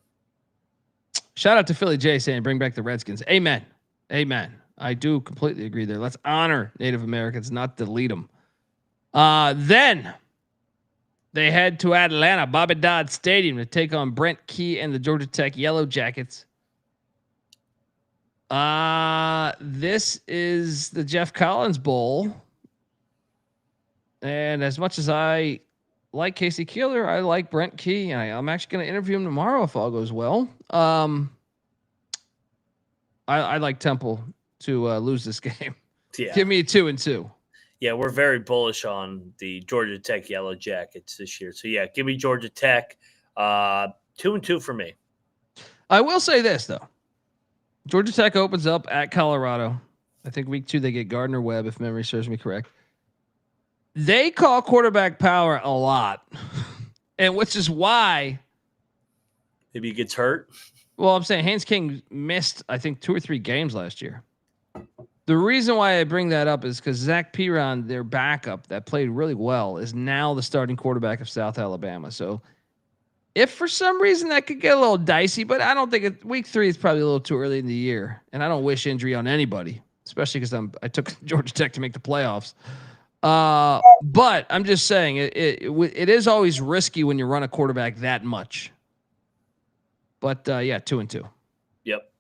Shout out to Philly J saying bring back the Redskins. Amen. Amen. I do completely agree there. Let's honor Native Americans, not delete them. Then they head to Atlanta, Bobby Dodd Stadium, to take on Brent Key and the Georgia Tech Yellow Jackets. This is the Jeff Collins Bowl. And as much as I like Casey Keeler, I like Brent Key. I'm actually going to interview him tomorrow if all goes well. I like Temple to lose this game. Yeah. Give me a 2-2. Yeah, we're very bullish on the Georgia Tech Yellow Jackets this year. So, yeah, give me Georgia Tech. 2-2 for me. I will say this, though. Georgia Tech opens up at Colorado. I think week 2 they get Gardner Webb, if memory serves me correct. They call quarterback power a lot, and which is why maybe he gets hurt. Well, I'm saying Haynes King missed, I think, 2 or 3 games last year. The reason why I bring that up is because Zach Piron, their backup that played really well, is now the starting quarterback of South Alabama. So if for some reason that could get a little dicey, but I don't think week 3 is probably a little too early in the year, and I don't wish injury on anybody, especially because I took Georgia Tech to make the playoffs. But I'm just saying it is always risky when you run a quarterback that much. But yeah, 2-2. Yep.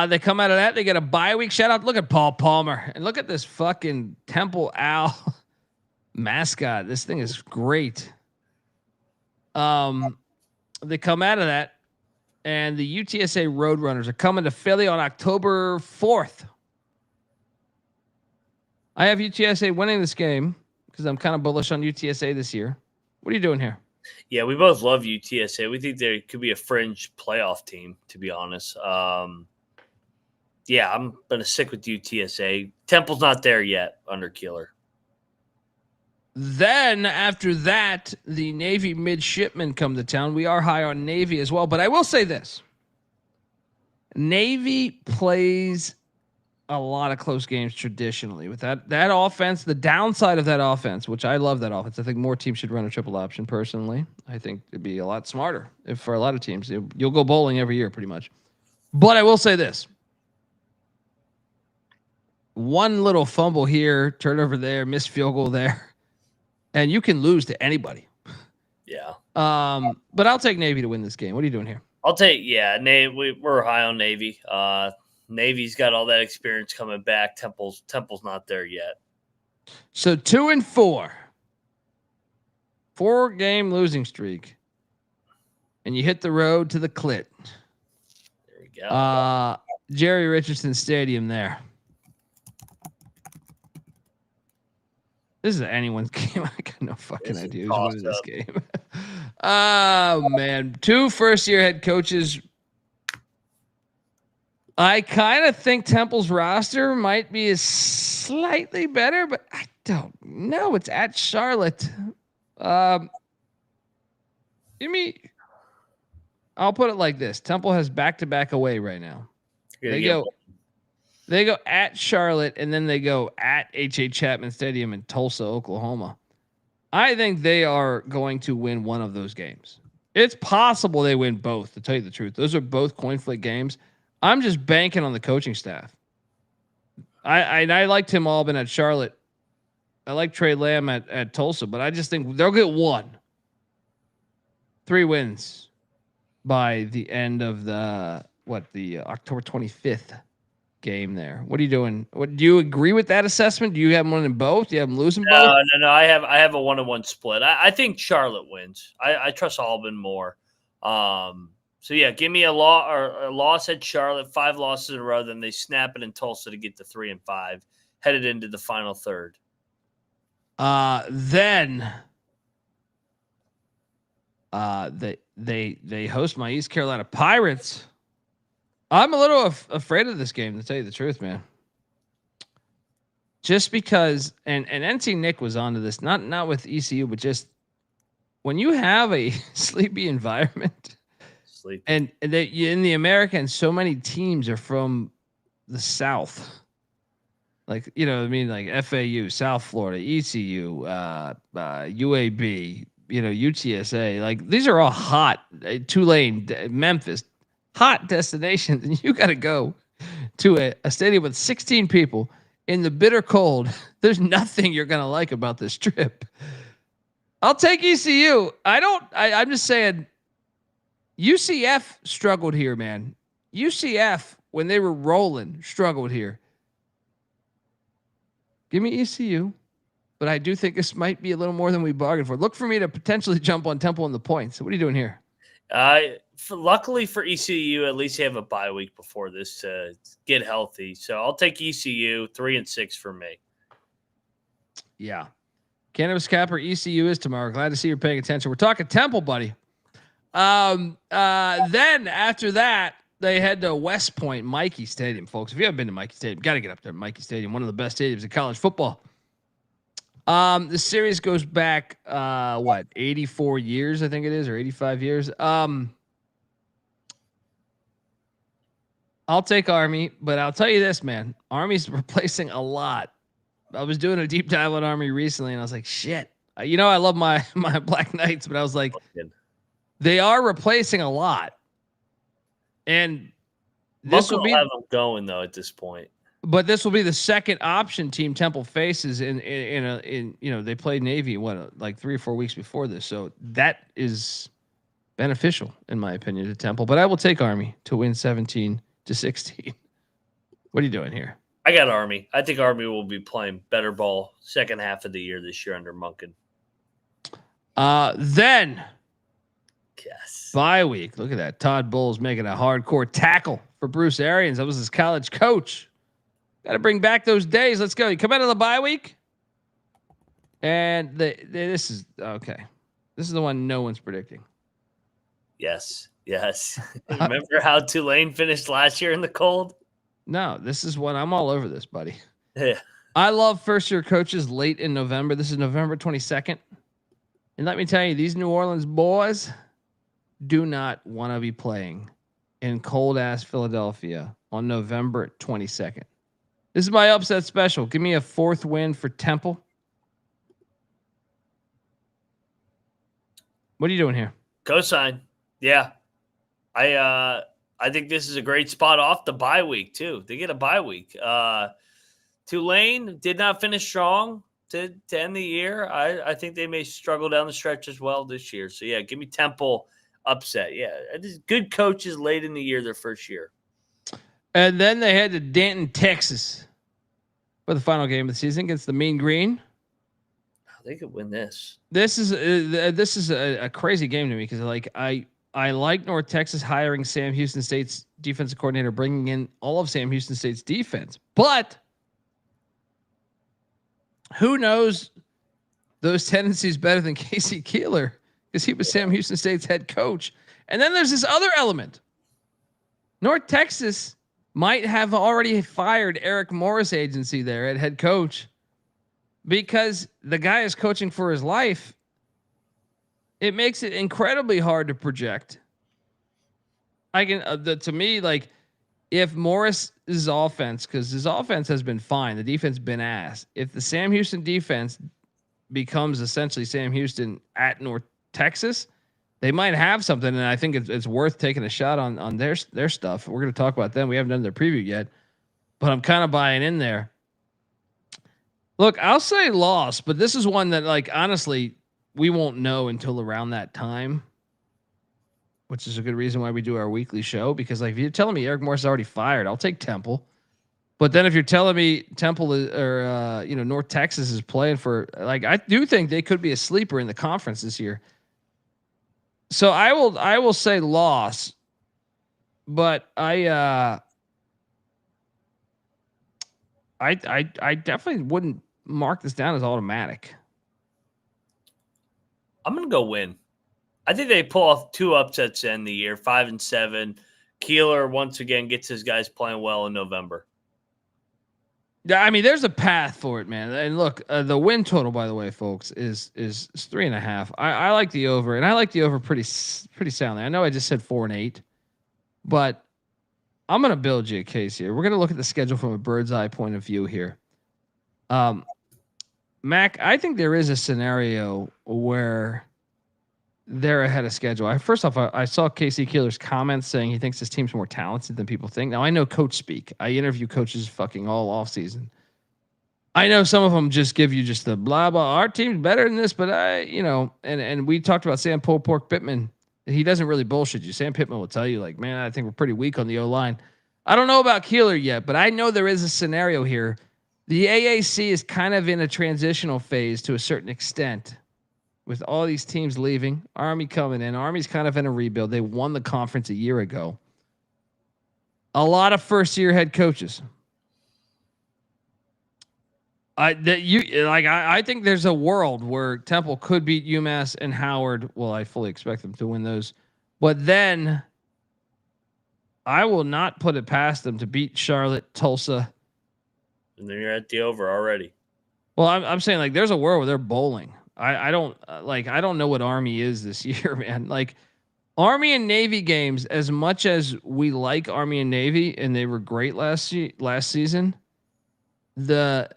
They come out of that. They get a bye week. Shout out. Look at Paul Palmer. And look at this fucking Temple Owl mascot. This thing is great. They come out of that. And the UTSA Roadrunners are coming to Philly on October 4th. I have UTSA winning this game because I'm kind of bullish on UTSA this year. What are you doing here? Yeah, we both love UTSA. We think they could be a fringe playoff team, to be honest. Yeah, I'm going to stick with UTSA. Temple's not there yet under Keeler. Then after that, the Navy midshipmen come to town. We are high on Navy as well. But I will say this. Navy plays a lot of close games traditionally with that offense. The downside of that offense, which I love that offense. I think more teams should run a triple option personally. I think it'd be a lot smarter if for a lot of teams, you'll go bowling every year pretty much. But I will say this. One little fumble here, turnover there, missed field goal there, and you can lose to anybody. Yeah. But I'll take Navy to win this game. What are you doing here? I'll take, Navy. We're high on Navy. Navy's got all that experience coming back. Temple's not there yet. So 2-4, 4-game losing streak, and you hit the road to the clit. There we go. Jerry Richardson Stadium there. This is anyone's game. I got no fucking idea who's winning this game. Oh man, 2 first-year head coaches. I kind of think Temple's roster might be slightly better, but I don't know. It's at Charlotte. I'll put it like this. Temple has back-to-back away right now. They go at Charlotte, and then they go at H.A. Chapman Stadium in Tulsa, Oklahoma. I think they are going to win one of those games. It's possible they win both, to tell you the truth. Those are both coin flip games. I'm just banking on the coaching staff. I like Tim Albin at Charlotte. I like Trey Lamb at Tulsa, but I just think they'll get 3 wins by the end of the October 25th. game there. What are you doing? What do you agree with that assessment? Do you have one in both? Do you have them losing both? No. I have a 1-1 split. I think Charlotte wins. I trust Auburn more. So yeah, give me a loss at Charlotte, 5 losses in a row. Then they snap it in Tulsa to get to 3-5, headed into the final third. Then they host my East Carolina Pirates. I'm a little afraid of this game, to tell you the truth, man. Just because, and NC Nick was onto this, not with ECU, but just when you have a sleepy environment, and that in the Americans, so many teams are from the South. Like, you know what I mean? Like FAU, South Florida, ECU, UAB, you know, UTSA. Like, these are all hot. Tulane, Memphis, hot destinations. And you got to go to a stadium with 16 people in the bitter cold. There's nothing you're going to like about this trip. I'll take ECU. I'm just saying UCF struggled here, man. UCF, when they were rolling, struggled here. Give me ECU, but I do think this might be a little more than we bargained for. Look for me to potentially jump on Temple in the points. So what are you doing here? Luckily for ECU, at least you have a bye week before this to get healthy. So I'll take ECU 3-6 for me. Yeah. Cannabis Capper, ECU is tomorrow. Glad to see you're paying attention. We're talking Temple, buddy. Then after that, they head to West Point, Mikey Stadium, folks. If you haven't been to Mikey Stadium, got to get up there. Mikey Stadium, one of the best stadiums in college football. The series goes back, 84 years, I think it is, or 85 years. I'll take Army, but I'll tell you this, man. Army's replacing a lot. I was doing a deep dive on Army recently, and I was like, shit. You know, I love my Black Knights, but I was like, they are replacing a lot. And this will be have them going though at this point. But this will be the second option team Temple faces in you know, they played Navy like 3 or 4 weeks before this. So that is beneficial in my opinion to Temple, but I will take Army to win 17-16. What are you doing here? I got Army. I think Army will be playing better ball second half of the year this year under Monken. Then yes. Bye week. Look at that. Todd Bowles making a hardcore tackle for Bruce Arians. That was his college coach. Got to bring back those days. Let's go. You come out of the bye week. And this is okay. This is the one no one's predicting. Yes. Remember how Tulane finished last year in the cold? No, this is one I'm all over this, buddy. Yeah. I love first year coaches late in November. This is November 22nd. And let me tell you, these New Orleans boys do not want to be playing in cold ass Philadelphia on November 22nd. This is my upset special. Give me a 4th win for Temple. What are you doing here? Cosign. Yeah. I think this is a great spot off the bye week too. They get a bye week. Tulane did not finish strong to end the year. I think they may struggle down the stretch as well this year. So yeah, give me Temple upset. Yeah. Good coaches late in the year, their first year. And then they head to Denton, Texas for the final game of the season against the Mean Green. They could win this. This is a crazy game to me because like I like North Texas hiring Sam Houston State's defensive coordinator, bringing in all of Sam Houston State's defense. But who knows those tendencies better than Casey Keeler because he was Sam Houston State's head coach. And then there's this other element. North Texas might have already fired Eric Morris' agency there at head coach because the guy is coaching for his life. It makes it incredibly hard to project. To me, like if Morris's offense, because his offense has been fine, the defense been ass. If the Sam Houston defense becomes essentially Sam Houston at North Texas, they might have something, and I think it's worth taking a shot on their stuff. We're going to talk about them. We haven't done their preview yet, but I'm kind of buying in there. Look, I'll say loss, but this is one that, like, honestly, we won't know until around that time, which is a good reason why we do our weekly show. Because, like, if you're telling me Eric Morris is already fired, I'll take Temple. But then if you're telling me Temple or North Texas is playing for, like, I do think they could be a sleeper in the conference this year. So I will say loss, but I definitely wouldn't mark this down as automatic. I'm gonna go win. I think they pull off 2 upsets to end the year, 5-7. Keeler once again gets his guys playing well in November. Yeah, I mean, there's a path for it, man. And look, the win total, by the way, folks, is 3.5. I like the over, and I like the over pretty soundly. I know I just said 4 and 8, but I'm gonna build you a case here. We're gonna look at the schedule from a bird's eye point of view here. Mac, I think there is a scenario where they're ahead of schedule. First off, I saw Casey Keeler's comments saying he thinks his team's more talented than people think. Now, I know coach speak. I interview coaches fucking all off season. I know some of them just give you just the blah, blah. Our team's better than this, but and we talked about Sam Pork Pittman. He doesn't really bullshit you. Sam Pittman will tell you, like, man, I think we're pretty weak on the O-line. I don't know about Keeler yet, but I know there is a scenario here. The AAC is kind of in a transitional phase to a certain extent. With all these teams leaving, Army coming in. Army's kind of in a rebuild. They won the conference a year ago. A lot of first-year head coaches. I think there's a world where Temple could beat UMass and Howard. Well, I fully expect them to win those. But then I will not put it past them to beat Charlotte, Tulsa. And then you're at the over already. Well, I'm saying, like, there's a world where they're bowling. I don't know what Army is this year, man. Like, Army and Navy games, as much as we like Army and Navy, and they were great last season, the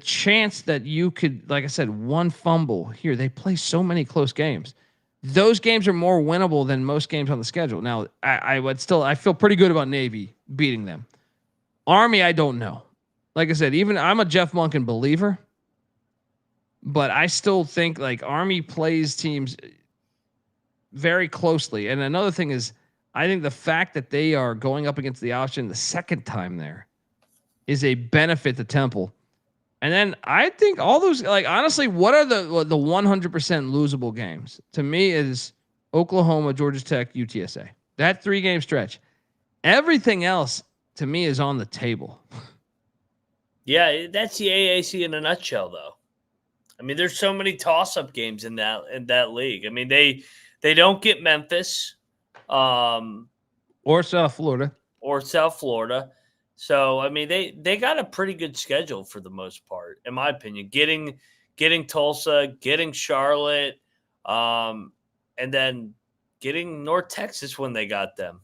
chance that you could, like I said, one fumble here. They play so many close games. Those games are more winnable than most games on the schedule. Now, I feel pretty good about Navy beating them. Army, I don't know. Like I said, even I'm a Jeff Monken believer. But I still think, like, Army plays teams very closely. And another thing is, I think the fact that they are going up against the option the second time there is a benefit to Temple. And then I think all those, like, honestly, what are the 100% losable games? To me is Oklahoma, Georgia Tech, UTSA. That 3-game stretch. Everything else, to me, is on the table. Yeah, that's the AAC in a nutshell, though. I mean, there's so many toss-up games in that league. I mean, they don't get Memphis, or South Florida, So I mean, they got a pretty good schedule for the most part, in my opinion. Getting Tulsa, getting Charlotte, and then getting North Texas when they got them.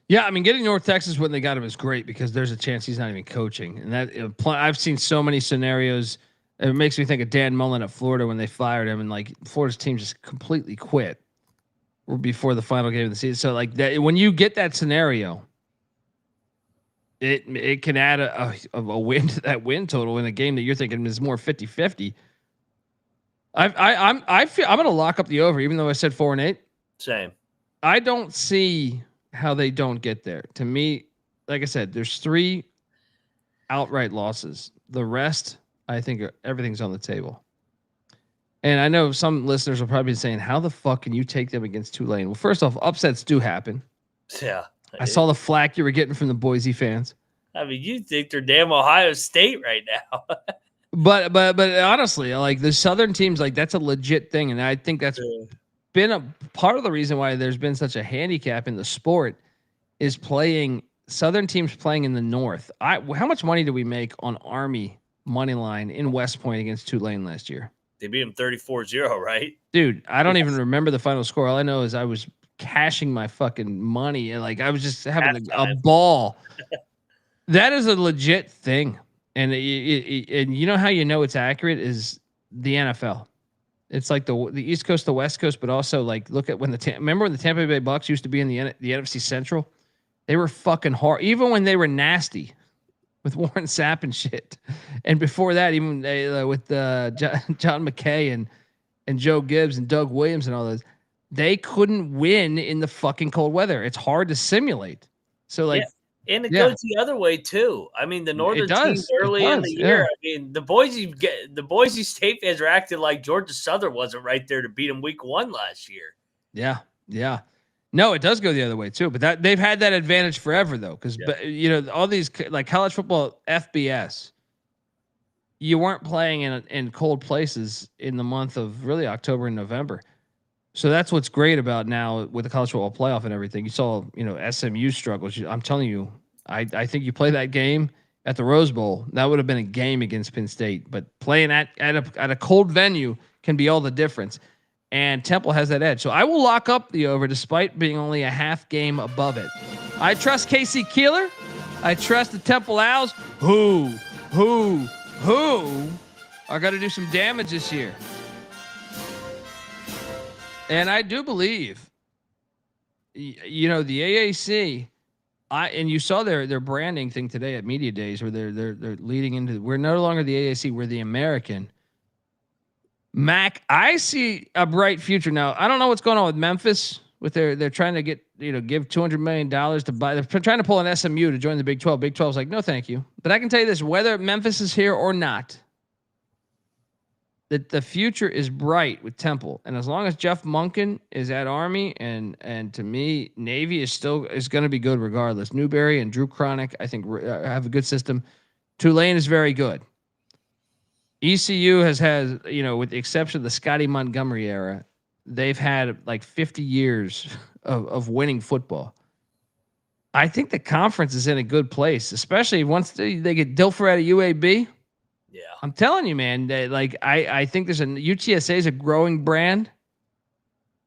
Yeah, I mean, getting North Texas when they got him is great because there's a chance he's not even coaching, and that I've seen so many scenarios. It makes me think of Dan Mullen at Florida when they fired him, and, like, Florida's team just completely quit before the final game of the season. So, like, that, when you get that scenario, it can add a win to that win total in a game that you're thinking is more 50-50. I'm going to lock up the over, even though I said 4 and 8. Same. I don't see how they don't get there. To me, like I said, there's 3 outright losses. The rest, I think, everything's on the table. And I know some listeners will probably be saying, how the fuck can you take them against Tulane? Well, first off, upsets do happen. Yeah. I saw the flack you were getting from the Boise fans. I mean, you think they're damn Ohio State right now. but honestly, like, the Southern teams, like, that's a legit thing. And I think that's been a part of the reason why there's been such a handicap in the sport is Southern teams playing in the North. How much money did we make on Army money line in West Point against Tulane last year? They beat them 34-0, right? Dude, I don't even remember the final score. All I know is I was cashing my fucking money, and, like, I was just having a ball. That is a legit thing. And and you know how you know it's accurate is the NFL. It's like the East Coast, the West Coast, but also, like, look at remember when the Tampa Bay Bucks used to be in the NFC Central? They were fucking hard, even when they were nasty with Warren Sapp and shit. And before that, even with John McKay and Joe Gibbs and Doug Williams and all those, they couldn't win in the fucking cold weather. It's hard to simulate. So, like, And it Yeah. goes the other way too. I mean, the Northern does. teams It early in does, the year. yeah. I mean, the Boise State fans are acting like Georgia Southern wasn't right there to beat them week 1 last year. Yeah. Yeah. No, it does go the other way too, but that they've had that advantage forever though, because all these like college football FBS, you weren't playing in cold places in the month of really October and November. So that's what's great about now with the college football playoff and everything. You saw, SMU struggles. I'm telling you, I think you play that game at the Rose Bowl, that would have been a game against Penn State. But playing at a cold venue can be all the difference. And Temple has that edge. So I will lock up the over despite being only a half game above it. I trust Casey Keeler. I trust the Temple Owls, who are going to do some damage this year. And I do believe, the AAC, and you saw their branding thing today at Media Days where they're leading into, we're no longer the AAC, we're the American. Mac, I see a bright future now. I don't know what's going on with Memphis. They're trying to get give $200 million to buy. They're trying to pull an SMU to join the Big 12. Big 12's like, no, thank you. But I can tell you this: whether Memphis is here or not, that the future is bright with Temple. And as long as Jeff Monken is at Army, and to me, Navy is going to be good regardless. Newberry and Drew Cronick, I think, have a good system. Tulane is very good. ECU has, with the exception of the Scotty Montgomery era, they've had like 50 years of winning football. I think the conference is in a good place, especially once they get Dilfer out of UAB. Yeah, I'm telling you, man. I think UTSA is a growing brand.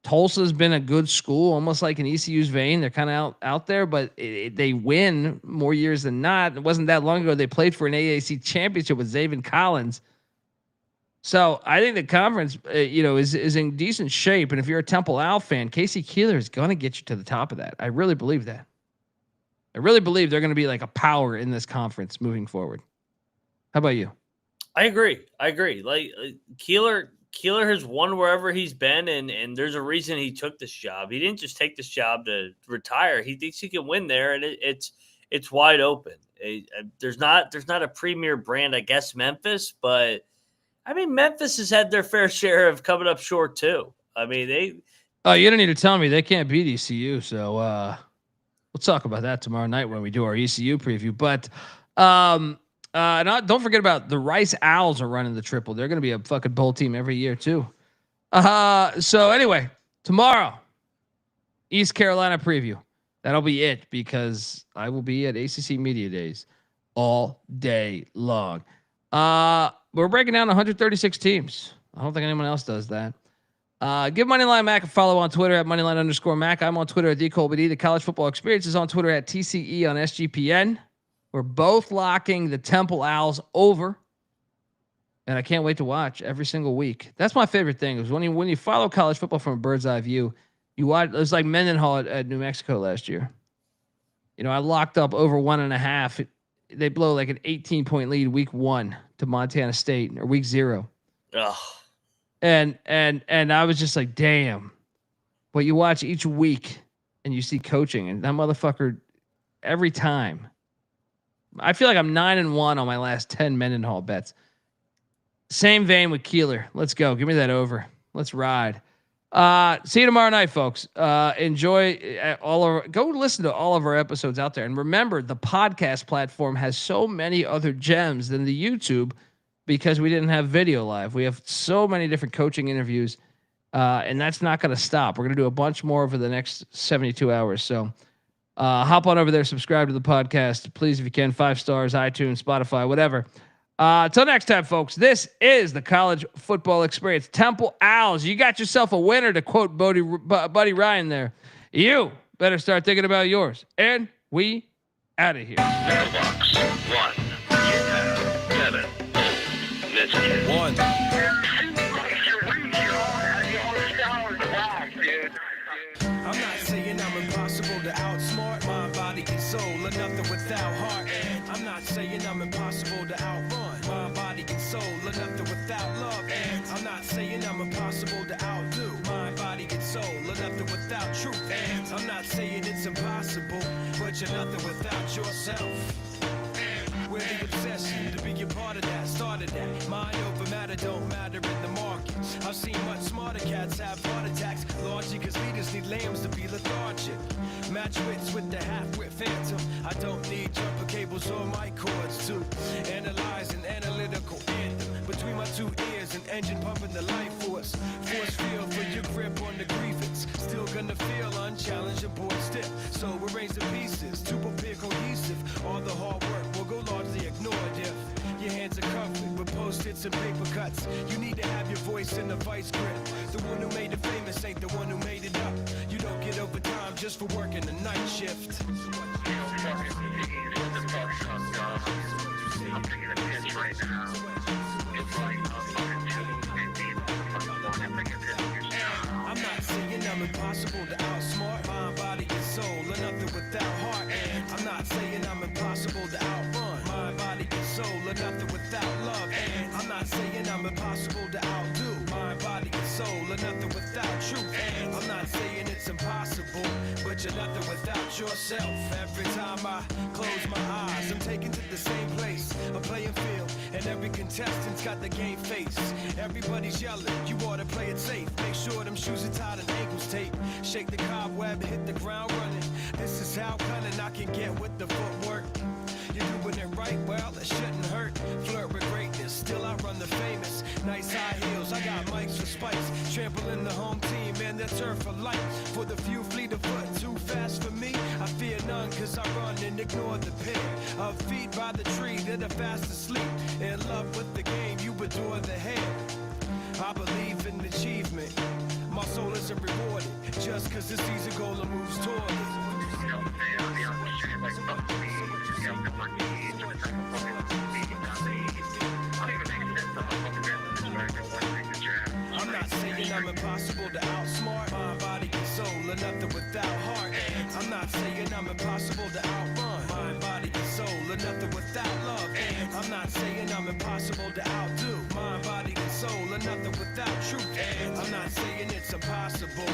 Tulsa's been a good school, almost like an ECU's vein. They're kind of out there, but they win more years than not. It wasn't that long ago they played for an AAC championship with Zaven Collins. So I think the conference, is in decent shape. And if you're a Temple Owl fan, Casey Keeler is going to get you to the top of that. I really believe that. I really believe they're going to be like a power in this conference moving forward. How about you? I agree. Like Keeler has won wherever he's been, and there's a reason he took this job. He didn't just take this job to retire. He thinks he can win there, and it's wide open. There's not a premier brand, I guess, Memphis, but I mean, Memphis has had their fair share of coming up short too. I mean, you don't need to tell me they can't beat ECU. So we'll talk about that tomorrow night when we do our ECU preview. But don't forget about the Rice Owls are running the triple. They're going to be a fucking bowl team every year too. So anyway, tomorrow, East Carolina preview. That'll be it because I will be at ACC Media Days all day long. We're breaking down 136 teams. I don't think anyone else does that. Give Moneyline Mac a follow on Twitter at Moneyline_Mac. I'm on Twitter at DColbyD. The College Football Experience is on Twitter at TCE on SGPN. We're both locking the Temple Owls over. And I can't wait to watch every single week. That's my favorite thing is when you follow college football from a bird's eye view, you watch. It was like Mendenhall at New Mexico last year. I locked up over 1.5. They blow like an 18-point lead week 1 to Montana State, or week 0. Ugh. And I was just like, damn. But you watch each week and you see coaching, and that motherfucker every time. I feel like I'm 9-1 on my last 10 Mendenhall bets. Same vein with Keeler. Let's go. Give me that over. Let's ride. See you tomorrow night, folks. Enjoy go listen to all of our episodes out there. And remember, the podcast platform has so many other gems than the YouTube because we didn't have video live. We have so many different coaching interviews, and that's not going to stop. We're going to do a bunch more over the next 72 hours. So hop on over there, subscribe to the podcast. Please, if you can, 5 stars, iTunes, Spotify, whatever. Till next time, folks, this is the College Football Experience. Temple Owls, you got yourself a winner, to quote Buddy Ryan there. You better start thinking about yours. And we out of here. Mailbox 1. You have 7 messages. 1. I'm not saying I'm impossible to outsmart my body and soul, or nothing without heart. I'm not saying I'm impossible to outrun. Mind, body, and soul are nothing without love. And I'm not saying I'm impossible to outdo. Mind, body, and soul are nothing without truth. And I'm not saying it's impossible, but you're nothing without yourself. We're the obsession to be a part of that, started that. Mind over matter don't matter in the market. I've seen much smarter cats have heart attacks, largely cause leaders need lambs to be lethargic. Match wits with the half-wit phantom. I don't need jumper cables or mic cords to analyze an analytical anthem. Between my two ears, an engine pumping the life force. Force field for your grip on the grievance. Still gonna feel unchallenged and bored stiff. So arrange the pieces to prepare cohesive. All the hard work will go largely ignored if your hands are covered with post-its and paper cuts. You need to have your voice in the vice grip. The one who made it famous ain't the one who made it up. You don't get overtime just for working the night shift. I'm not saying I'm impossible to outsmart. Mind, body, and soul are nothing without heart. And I'm not saying I'm impossible to outrun. Mind, body, and soul are nothing without love. And I'm not saying I'm impossible to outdo. Mind, body, and soul are nothing without truth. And I'm not saying it's impossible, but you're nothing without yourself. Every time I close my eyes, I'm taken to the same place, a playing field, and every contestant's got the game face. Everybody's yelling, you ought to play it safe. Make sure them shoes are tied and ankles taped. Shake the cobweb, hit the ground running. This is how cunning I can get with the footwork. You're doing it right, well, it shouldn't hurt. Flirt with greatness, still I run the famous. Nice high heels, I got mics for spice. Trampling the home team and their turf for life. For the few fleet of foot, too fast for me. I fear none, cause I run and ignore the pair of feet by the tree that are fast asleep. In love with the game, you adore the hair. I believe in achievement. My soul isn't rewarded just cause it's easy goal and moves toward it. I'm not saying I'm impossible to outsmart. Mind, body, and soul are nothing without heart. And I'm not saying I'm impossible to outrun. Mind, body, and soul are nothing without love. And I'm not saying I'm impossible to outdo. Mind, body, and soul are nothing without truth. And I'm not saying it's impossible,